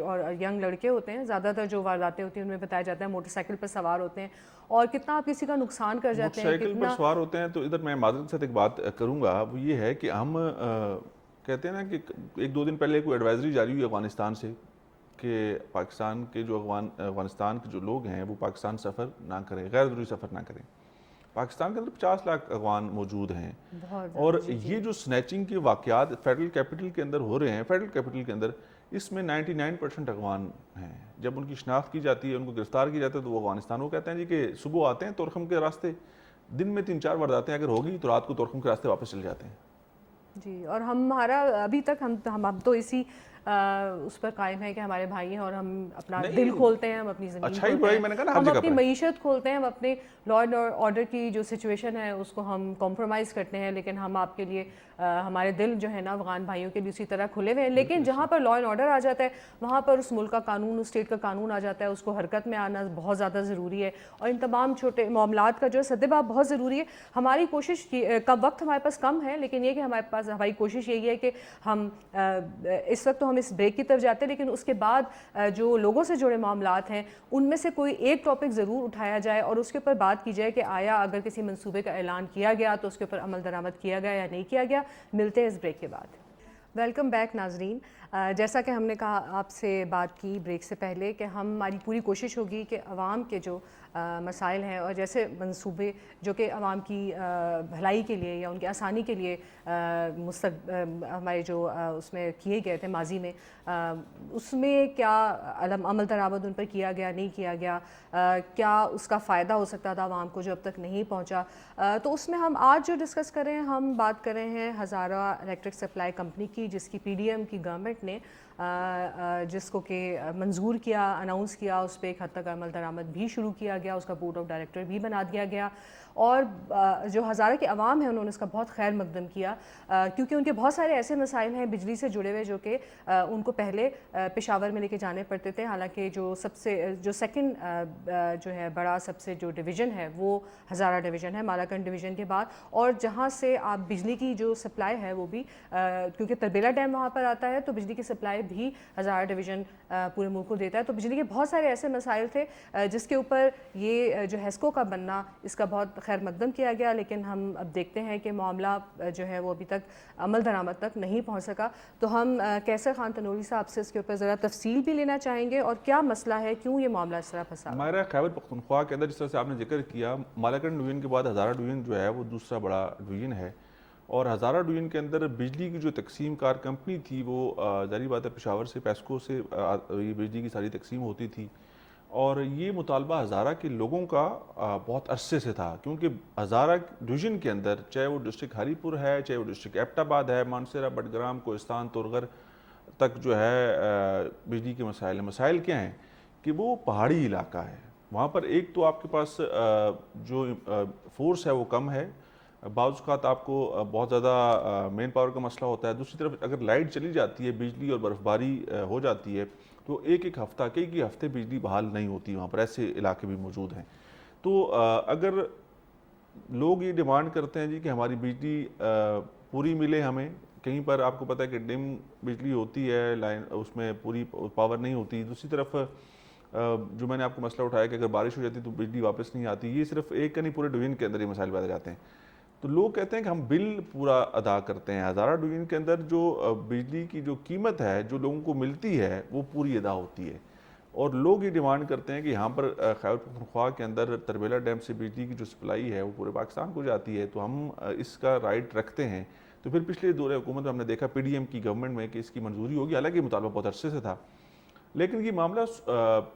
اور ینگ لڑکے ہوتے ہیں، زیادہ تر جو وارداتیں ہوتی ہیں ان میں بتایا جاتا ہے موٹر سائیکل پر سوار ہوتے ہیں، اور کتنا آپ کسی کا نقصان کر جاتے ہیں. موٹر سائیکل پر سوار ہوتے ہیں. تو ادھر میں معذرت کے ساتھ ایک بات کروں گا، وہ یہ ہے کہ ہم کہتے ہیں نا کہ 1-2 دن پہلے کوئی ایڈوائزری جاری ہوئی افغانستان سے کہ پاکستان کے جو افغانستان کے جو لوگ ہیں وہ پاکستان سفر نہ کریں، غیر ضروری سفر نہ کریں. پاکستان کے اندر 50 لاکھ افغان موجود ہیں، اور یہ جو سنیچنگ کے واقعات فیڈرل کیپٹل کے اندر ہو رہے ہیں، فیڈرل کیپٹل کے اندر اس میں 99% افغان ہیں. جب ان کی شناخت کی جاتی ہے، ان کو گرفتار کیا جاتا ہے، تو وہ افغانستان وہ کہتے ہیں جی کہ صبح آتے ہیں تورخم کے راستے، دن میں 3-4 وارداتیں اگر ہوگی تو رات کو تورخم کے راستے واپس چلے جاتے ہیں. جی. اور ہمارا ابھی تک ہم تو اسی اس پر قائم ہے کہ ہمارے بھائی ہیں، اور ہم اپنا دل کھولتے ہیں، ہم اپنی زمین کھولتے ہیں، ہم اپنی معیشت کھولتے ہیں، ہم اپنے لا اینڈ آرڈر کی جو سچویشن ہے اس کو ہم کمپرومائز کرتے ہیں. لیکن ہم آپ کے لیے ہمارے دل جو ہے نا افغان بھائیوں کے لیے اسی طرح کھلے ہوئے ہیں. لیکن جہاں پر لا اینڈ آرڈر آ جاتا ہے وہاں پر اس ملک کا قانون، اس اسٹیٹ کا قانون آ جاتا ہے، اس کو حرکت میں آنا بہت زیادہ ضروری ہے. اور ان تمام چھوٹے معاملات کا جو سدباب بہت ضروری ہے. ہماری کوشش کا وقت ہمارے پاس کم ہے، لیکن یہ کہ ہماری کوشش یہی ہے کہ ہم اس وقت تو ہم اس بریک کی طرف جاتے ہیں، لیکن اس کے بعد جو لوگوں سے جڑے معاملات ہیں ان میں سے کوئی ایک ٹاپک ضرور اٹھایا جائے اور اس کے اوپر بات کی جائے کہ آیا اگر کسی منصوبے کا اعلان کیا گیا تو اس کے اوپر عمل درآمد کیا گیا یا نہیں کیا گیا. ملتے ہیں اس بریک کے بعد. ویلکم بیک ناظرین. جیسا کہ ہم نے کہا آپ سے بات کی بریک سے پہلے کہ ہماری پوری کوشش ہوگی کہ عوام کے جو مسائل ہیں اور جیسے منصوبے جو کہ عوام کی بھلائی کے لیے یا ان کی آسانی کے لیے ہمارے جو اس میں کیے گئے تھے ماضی میں، اس میں کیا عمل درآمد ان پر کیا گیا، نہیں کیا گیا، کیا اس کا فائدہ ہو سکتا تھا عوام کو جو اب تک نہیں پہنچا. تو اس میں ہم آج جو ڈسکس کر رہے ہیں، ہم بات کر رہے ہیں ہزارہ الیکٹرک سپلائی کمپنی کی، جس کی پی ڈی ایم کی گورنمنٹ نے جس کو کہ منظور کیا، اناؤنس کیا، اس پہ ایک حد تک عمل درآمد بھی شروع کیا گیا، اس کا بورڈ آف ڈائریکٹر بھی بنا دیا گیا. اور جو ہزارہ کے عوام ہیں انہوں نے اس کا بہت خیر مقدم کیا، کیونکہ ان کے بہت سارے ایسے مسائل ہیں بجلی سے جڑے ہوئے جو کہ ان کو پہلے پشاور میں لے کے جانے پڑتے تھے. حالانکہ جو سیکنڈ جو ہے بڑا سب سے جو ڈویژن ہے وہ ہزارہ ڈویژن ہے، مالاکنڈ ڈویژن کے بعد، اور جہاں سے آپ بجلی کی جو سپلائی ہے وہ بھی کیونکہ تربیلا ڈیم وہاں پر آتا ہے تو بجلی کی سپلائی بھی ہزارہ ڈویژن پورے ملک کو دیتا ہے. تو بجلی کے بہت سارے ایسے مسائل تھے جس کے اوپر یہ جو ہیسکو کا بننا اس کا بہت خیر مقدم کیا گیا. لیکن ہم اب دیکھتے ہیں کہ معاملہ جو ہے وہ ابھی تک عمل درآمد تک نہیں پہنچ سکا. تو ہم کیسر خان تنوری صاحب سے اس کے اوپر ذرا تفصیل بھی لینا چاہیں گے اور کیا مسئلہ ہے، کیوں یہ معاملہ اس طرح پھنسا. ہمارا خیبر پختونخوا کے اندر جس طرح سے آپ نے ذکر کیا، مالاکنڈ ڈویژن کے بعد ہزارہ ڈویژن جو ہے وہ دوسرا بڑا ڈویژن ہے، اور ہزارہ ڈویژن کے اندر بجلی کی جو تقسیم کار کمپنی تھی وہ ظاہری بات ہے پشاور سے پیسکو سے یہ بجلی کی ساری تقسیم ہوتی تھی. اور یہ مطالبہ ہزارہ کے لوگوں کا بہت عرصے سے تھا، کیونکہ ہزارہ ڈویژن کے اندر چاہے وہ ڈسٹرکٹ ہری پور ہے، چاہے وہ ڈسٹرکٹ ایبٹ آباد ہے، مانسیرہ، بٹگرام، کوہستان، تورغر تک جو ہے بجلی کے مسائل ہیں. مسائل کیا ہیں کہ وہ پہاڑی علاقہ ہے، وہاں پر ایک تو آپ کے پاس جو فورس ہے وہ کم ہے، بعض اوقات آپ کو بہت زیادہ مین پاور کا مسئلہ ہوتا ہے. دوسری طرف اگر لائٹ چلی جاتی ہے، بجلی اور برف باری ہو جاتی ہے تو ایک ہفتہ کئی ہفتے بجلی بحال نہیں ہوتی. وہاں پر ایسے علاقے بھی موجود ہیں. تو اگر لوگ یہ ڈیمانڈ کرتے ہیں جی کہ ہماری بجلی پوری ملے ہمیں، کہیں پر آپ کو پتہ ہے کہ ڈم بجلی ہوتی ہے لائن، اس میں پوری پاور نہیں ہوتی. دوسری طرف جو میں نے آپ کو مسئلہ اٹھایا کہ اگر بارش ہو جاتی تو بجلی واپس نہیں آتی. یہ صرف ایک کا نہیں، پورے ڈویژن کے اندر یہ مسائل پیدا جاتے ہیں. تو لوگ کہتے ہیں کہ ہم بل پورا ادا کرتے ہیں. ہزارہ ڈویژن کے اندر جو بجلی کی جو قیمت ہے جو لوگوں کو ملتی ہے وہ پوری ادا ہوتی ہے. اور لوگ یہ ڈیمانڈ کرتے ہیں کہ یہاں پر خیبر پختونخوا کے اندر تربیلا ڈیم سے بجلی کی جو سپلائی ہے وہ پورے پاکستان کو جاتی ہے، تو ہم اس کا رائٹ رکھتے ہیں. تو پھر پچھلے دور حکومت میں ہم نے دیکھا پی ڈی ایم کی گورنمنٹ میں کہ اس کی منظوری ہوگی، حالانکہ یہ مطالبہ بہت عرصے سے تھا، لیکن یہ معاملہ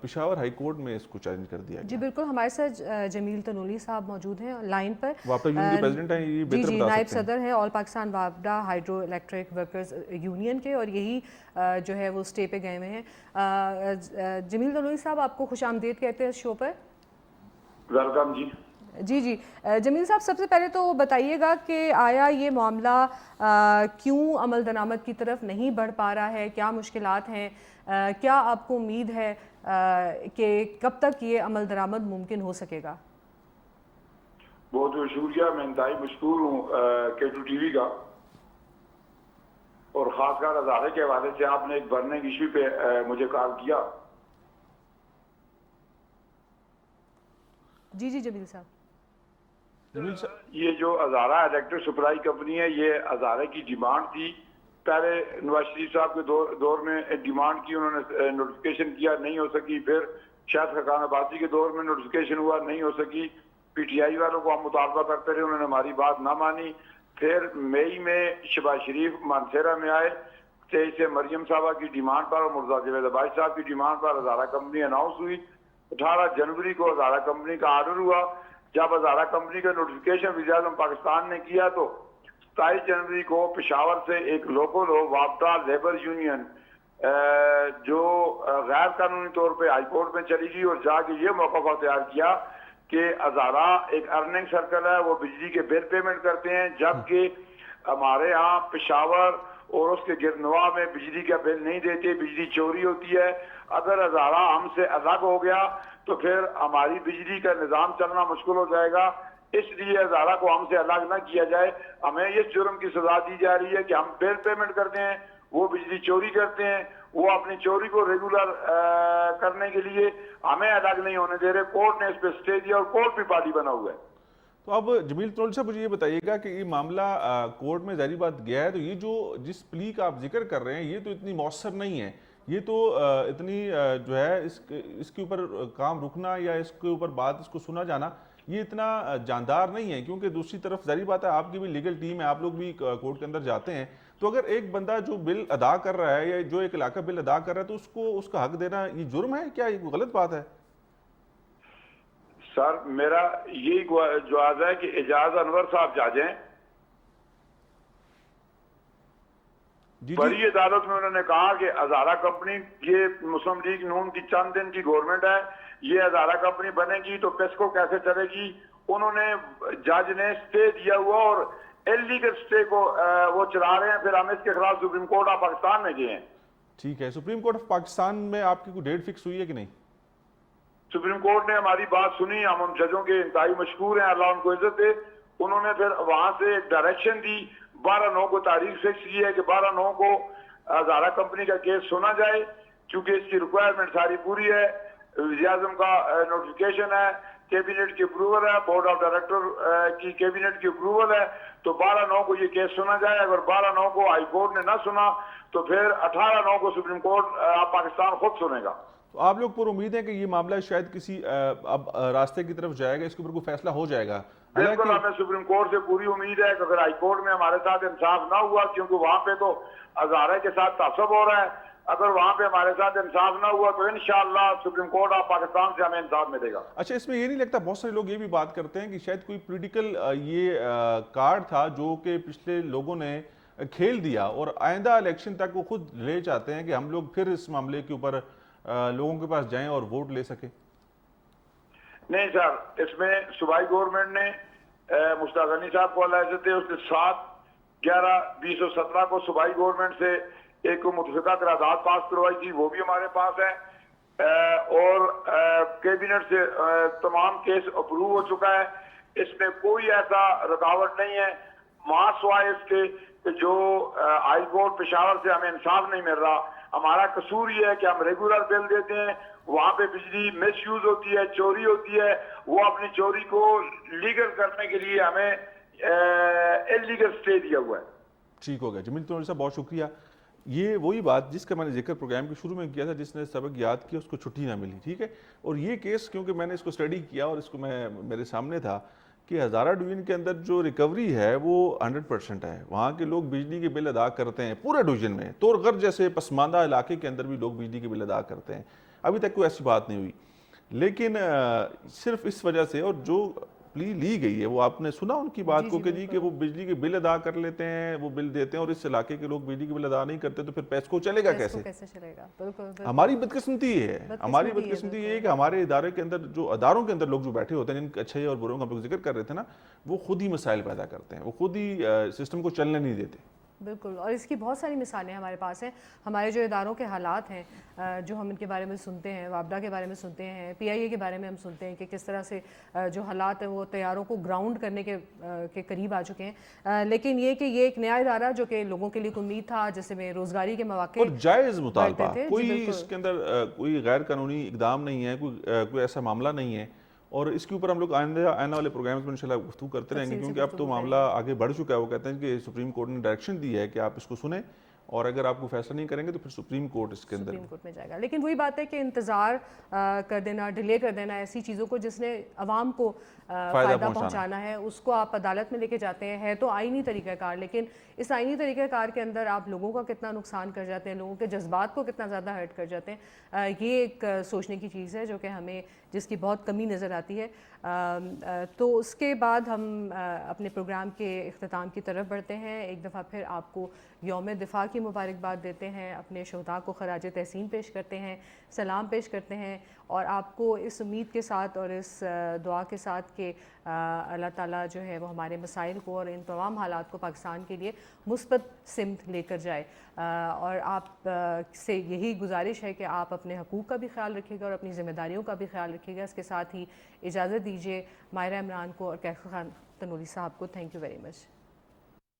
پشاور ہائی کورٹ میں اس کو چیلنج کر دیا گیا. جی بالکل، ہمارے ساتھ جمیل تنولی صاحب موجود ہیں لائن پر. وابڈا یونین کے پریزیڈنٹ ہیں، یہ بہتر جی بتا نائب سکتے ہیں. صدر ہیں آل پاکستان وابڈا ہائیڈرو الیکٹرک ورکرز یونین کے، اور یہی جو ہے وہ اسٹے پہ گئے ہوئے ہیں. جمیل تنولی صاحب، آپ کو خوش آمدید کہتے ہیں اس شو پر. ویلکم جی. جی جمیل صاحب، سب سے پہلے تو بتائیے گا کہ آیا یہ معاملہ کیوں عمل درآمد کی طرف نہیں بڑھ پا رہا ہے؟ کیا مشکلات ہیں؟ کیا آپ کو امید ہے کہ کب تک یہ عمل درآمد ممکن ہو سکے گا؟ بہت بہت شکریہ. میں انتہائی مشکور ہوں K2 ٹی وی کا، اور خاص کر ہزارے کے حوالے سے آپ نے ایک برننگ ایشو پہ مجھے کال کیا. جی جمیل صاحب. یہ جو ہزارہ الیکٹرک سپلائی کمپنی ہے، یہ ہزارے کی ڈیمانڈ تھی. پہلے نواز شریف صاحب کے دور میں ڈیمانڈ کی، انہوں نے نوٹیفیکیشن کیا، نہیں ہو سکی. پھر شاید خاقان عباسی کے دور میں نوٹیفیکیشن ہوا، نہیں ہو سکی. پی ٹی آئی والوں کو ہم مطالبہ کرتے رہے، انہوں نے ہماری بات نہ مانی. پھر مئی میں شہباز شریف مانسیرا میں آئے، 23 سے مریم صاحبہ کی ڈیمانڈ پر اور مرزا جاوید عباسی صاحب کی ڈیمانڈ پر ہزارہ کمپنی اناؤنس ہوئی. 18 جنوری کو ہزارہ کمپنی کا آرڈر ہوا. جب ہزارہ کمپنی کا نوٹیفیکیشن وزیر اعظم پاکستان نے کیا تو 27 جنوری کو پشاور سے ایک لوکل وابڈا لیبر یونین جو غیر قانونی طور پہ ہائی کورٹ میں چلی گئی اور جا کے یہ موقف تیار کیا کہ ہزارہ ایک ارننگ سرکل ہے، وہ بجلی کے بل پیمنٹ کرتے ہیں، جبکہ ہمارے ہاں پشاور اور اس کے گردنواح میں بجلی کا بل نہیں دیتے، بجلی چوری ہوتی ہے. اگر ہزارہ ہم سے الگ ہو گیا تو پھر ہماری بجلی کا نظام چلنا مشکل ہو جائے گا. اس لیے ہزارہ کو ہم سے الگ نہ کیا جائے. ہمیں اس جرم کی سزا دی جا رہی ہے کہ ہم بل پیمنٹ کرتے ہیں، وہ بجلی چوری کرتے ہیں، وہ اپنی چوری کو ریگولر کرنے کے لیے ہمیں الگ نہیں ہونے دے رہے. کورٹ نے اس پہ اسٹے دیا اور کورٹ بھی پارٹی بنا ہوا ہے. تو اب جمیل تنولی صاحب مجھے یہ بتائیے گا کہ یہ معاملہ کورٹ میں ظاہری بات گیا ہے، تو یہ جس پلی کا آپ ذکر کر رہے ہیں یہ تو اتنی مؤثر نہیں ہے، یہ تو اتنی جو ہے اس کے اوپر کام رکنا یا اس کے اوپر بات اس کو سنا جانا یہ اتنا جاندار نہیں ہے. کیونکہ دوسری طرف ظاہری بات ہے آپ کی بھی لیگل ٹیم ہے، آپ لوگ بھی کورٹ کے اندر جاتے ہیں، تو اگر ایک بندہ جو بل ادا کر رہا ہے یا جو ایک علاقہ بل ادا کر رہا ہے تو اس کو اس کا حق دینا یہ جرم ہے کیا؟ یہ غلط بات ہے؟ سر میرا یہی جواز ہے کہ اعجاز انور صاحب جج ہیں. بڑی عدالت میں انہوں نے کہا کہ ہزارہ کمپنی یہ مسلم لیگ نون کی چند دن کی گورنمنٹ ہے، یہ ہزارہ کمپنی بنے گی تو پیسکو کیسے چلے گی. انہوں نے جج نے اسٹے دیا ہوا اور انلیگل اسٹے کو وہ چلا رہے ہیں. پھر ہم اس کے خلاف سپریم کورٹ آف پاکستان میں گئے ہیں. ٹھیک ہے، سپریم کورٹ آف پاکستان میں آپ کی کوئی ڈیٹ فکس ہوئی ہے کہ نہیں؟ سپریم کورٹ نے ہماری بات سنی، ہم ان ججوں کے انتہائی مشکور ہیں، اللہ ان کو عزت دے. انہوں نے پھر وہاں سے ایک ڈائریکشن دی، 12/9 کو تاریخ فکس کی ہے کہ 12/9 کو ہزارہ کمپنی کا کیس سنا جائے. چونکہ اس کی ریکوائرمنٹ ساری پوری ہے، وزیر اعظم کا نوٹیفیکیشن ہے، کیبنٹ کی اپروول ہے، بورڈ آف ڈائریکٹر کی کیبنٹ کی اپروول ہے، تو 12/9 کو یہ کیس سنا جائے. اگر 12/9 کو ہائی کورٹ نے نہ سنا تو پھر 18/9 کو سپریم کورٹ پاکستان خود سنے گا. تو آپ لوگ پر امید ہے کہ یہ معاملہ شاید کسی اب راستے کی طرف جائے گا، اس کے اوپر کوئی فیصلہ ہو جائے گا؟ بالکل ہمیں سپریم کورٹ سے پوری امید ہے کہ اگر ہائی کورٹ میں ہمارے ساتھ انصاف نہ ہوا، کیونکہ وہاں پہ تو ہزارہ کے ساتھ تعصب ہو رہا ہے، اگر وہاں پہ ہمارے ساتھ انصاف نہ ہوا تو انشاءاللہ سپریم کورٹ آف پاکستان سے ہمیں انصاف ملے گا. اچھا، اس میں یہ نہیں لگتا بہت سارے لوگ یہ بھی بات کرتے ہیں کہ شاید کوئی پولیٹیکل یہ کارڈ تھا جو کہ پچھلے لوگوں نے کھیل دیا اور آئندہ الیکشن تک وہ خود لے چاہتے ہیں کہ ہم لوگ پھر اس معاملے کے اوپر لوگوں کے پاس جائیں اور ووٹ لے سکیں؟ نہیں سر، اس میں صوبائی گورنمنٹ نے مشتاق غنی صاحب کو اللہ عزت ہے اس کے 7/11/2017 کو صوبائی گورنمنٹ سے ایک متفقہ قرارداد پاس کروائی تھی، وہ بھی ہمارے پاس ہے. اور کیبنٹ سے تمام کیس اپروو ہو چکا ہے. اس میں کوئی ایسا رکاوٹ نہیں ہے، ماں سوائے اس کے کہ جو ہائی کورٹ پشاور سے ہمیں انصاف نہیں مل رہا. ہمارا قصور یہ ہے کہ ہم ریگولر بل دیتے ہیں, وہاں پہ بجلی مس یوز ہوتی ہے, چوری ہوتی ہے. وہ اپنی چوری کو لیگل کرنے کے لیے ہمیں انلیگل اسٹے دیا ہوا ہے. ٹھیک ہو گیا جمیل تنوری صاحب, بہت شکریہ. یہ وہی بات جس کا میں نے ذکر پروگرام کے شروع میں کیا تھا, جس نے سبق یاد کیا اس کو چھٹی نہ ملی, ٹھیک ہے. اور یہ کیس کیونکہ میں نے اس کو اسٹڈی کیا اور اس کو میرے سامنے تھا کہ ہزارہ ڈویژن کے اندر جو ریکوری ہے وہ 100% ہے. وہاں کے لوگ بجلی کے بل ادا کرتے ہیں پورے ڈویژن میں, طور غرض جیسے پسماندہ علاقے کے اندر بھی لوگ بجلی کے بل ادا کرتے ہیں. ابھی تک کوئی ایسی بات نہیں ہوئی. لیکن صرف اس وجہ سے, اور جو پلی لی گئی ہے وہ آپ نے سنا ان کی بات کو کہ جی کہ وہ بجلی کے بل ادا کر لیتے ہیں, وہ بل دیتے ہیں, اور اس علاقے کے لوگ بجلی کے بل ادا نہیں کرتے, تو پھر پیسکو چلے گا کیسے؟ چلے گا؟ بالکل. ہماری بدقسمتی یہ ہے, ہماری بدقسمتی یہ ہے کہ ہمارے ادارے کے اندر جو اداروں کے اندر لوگ جو بیٹھے ہوتے ہیں, جن کے اچھے اور بروں کا ہم لوگ ذکر کر رہے تھے نا, وہ خود ہی مسائل پیدا کرتے ہیں, وہ خود ہی سسٹم کو چلنے نہیں دیتے. بالکل. اور اس کی بہت ساری مثالیں ہمارے پاس ہیں. ہمارے جو اداروں کے حالات ہیں, جو ہم ان کے بارے میں سنتے ہیں, وابڈا کے بارے میں سنتے ہیں, پی آئی اے کے بارے میں ہم سنتے ہیں کہ کس طرح سے جو حالات ہیں وہ طیاروں کو گراؤنڈ کرنے کے قریب آ چکے ہیں. لیکن یہ کہ یہ ایک نیا ادارہ جو کہ لوگوں کے لیے امید تھا, جیسے میں روزگاری کے مواقع اور جائز مطالبہ, تھے. کوئی اس کے اندر کوئی غیر قانونی اقدام نہیں ہے, کوئی ایسا معاملہ نہیں ہے. اور اس کے اوپر ہم لوگ آنے والے پروگرامز میں انشاءاللہ گفتگو کرتے رہیں گے, کیونکہ اب تو معاملہ آگے بڑھ چکا ہے. وہ کہتے ہیں کہ سپریم کورٹ نے ڈائریکشن دی ہے کہ آپ اس کو سنیں, اور اگر آپ کو فیصلہ نہیں کریں گے تو پھر سپریم کورٹ اس کے اندر سپریم کورٹ میں جائے گا. لیکن وہی بات ہے کہ انتظار کر دینا, ڈیلے کر دینا ایسی چیزوں کو جس نے عوام کو فائدہ پہنچانا ہے, اس کو آپ عدالت میں لے کے جاتے ہیں. ہے تو آئینی طریقہ کار, لیکن اس آئینی طریقہ کار کے اندر آپ لوگوں کا کتنا نقصان کر جاتے ہیں, لوگوں کے جذبات کو کتنا زیادہ ہرٹ کر جاتے ہیں. یہ ایک سوچنے کی چیز ہے جو کہ ہمیں, جس کی بہت کمی نظر آتی ہے. تو اس کے بعد ہم اپنے پروگرام کے اختتام کی طرف بڑھتے ہیں. ایک دفعہ پھر آپ کو یوم دفاع کی مبارکباد دیتے ہیں, اپنے شہداء کو خراج تحسین پیش کرتے ہیں, سلام پیش کرتے ہیں, اور آپ کو اس امید کے ساتھ اور اس دعا کے ساتھ کہ اللہ تعالیٰ جو ہے وہ ہمارے مسائل کو اور ان تمام حالات کو پاکستان کے لیے مثبت سمت لے کر جائے. اور آپ سے یہی گزارش ہے کہ آپ اپنے حقوق کا بھی خیال رکھیے گا اور اپنی ذمہ داریوں کا بھی خیال رکھیے گا. اس کے ساتھ ہی اجازت دیجیے ماہرہ عمران کو اور کیفر خان تنوری صاحب کو. Thank you very much.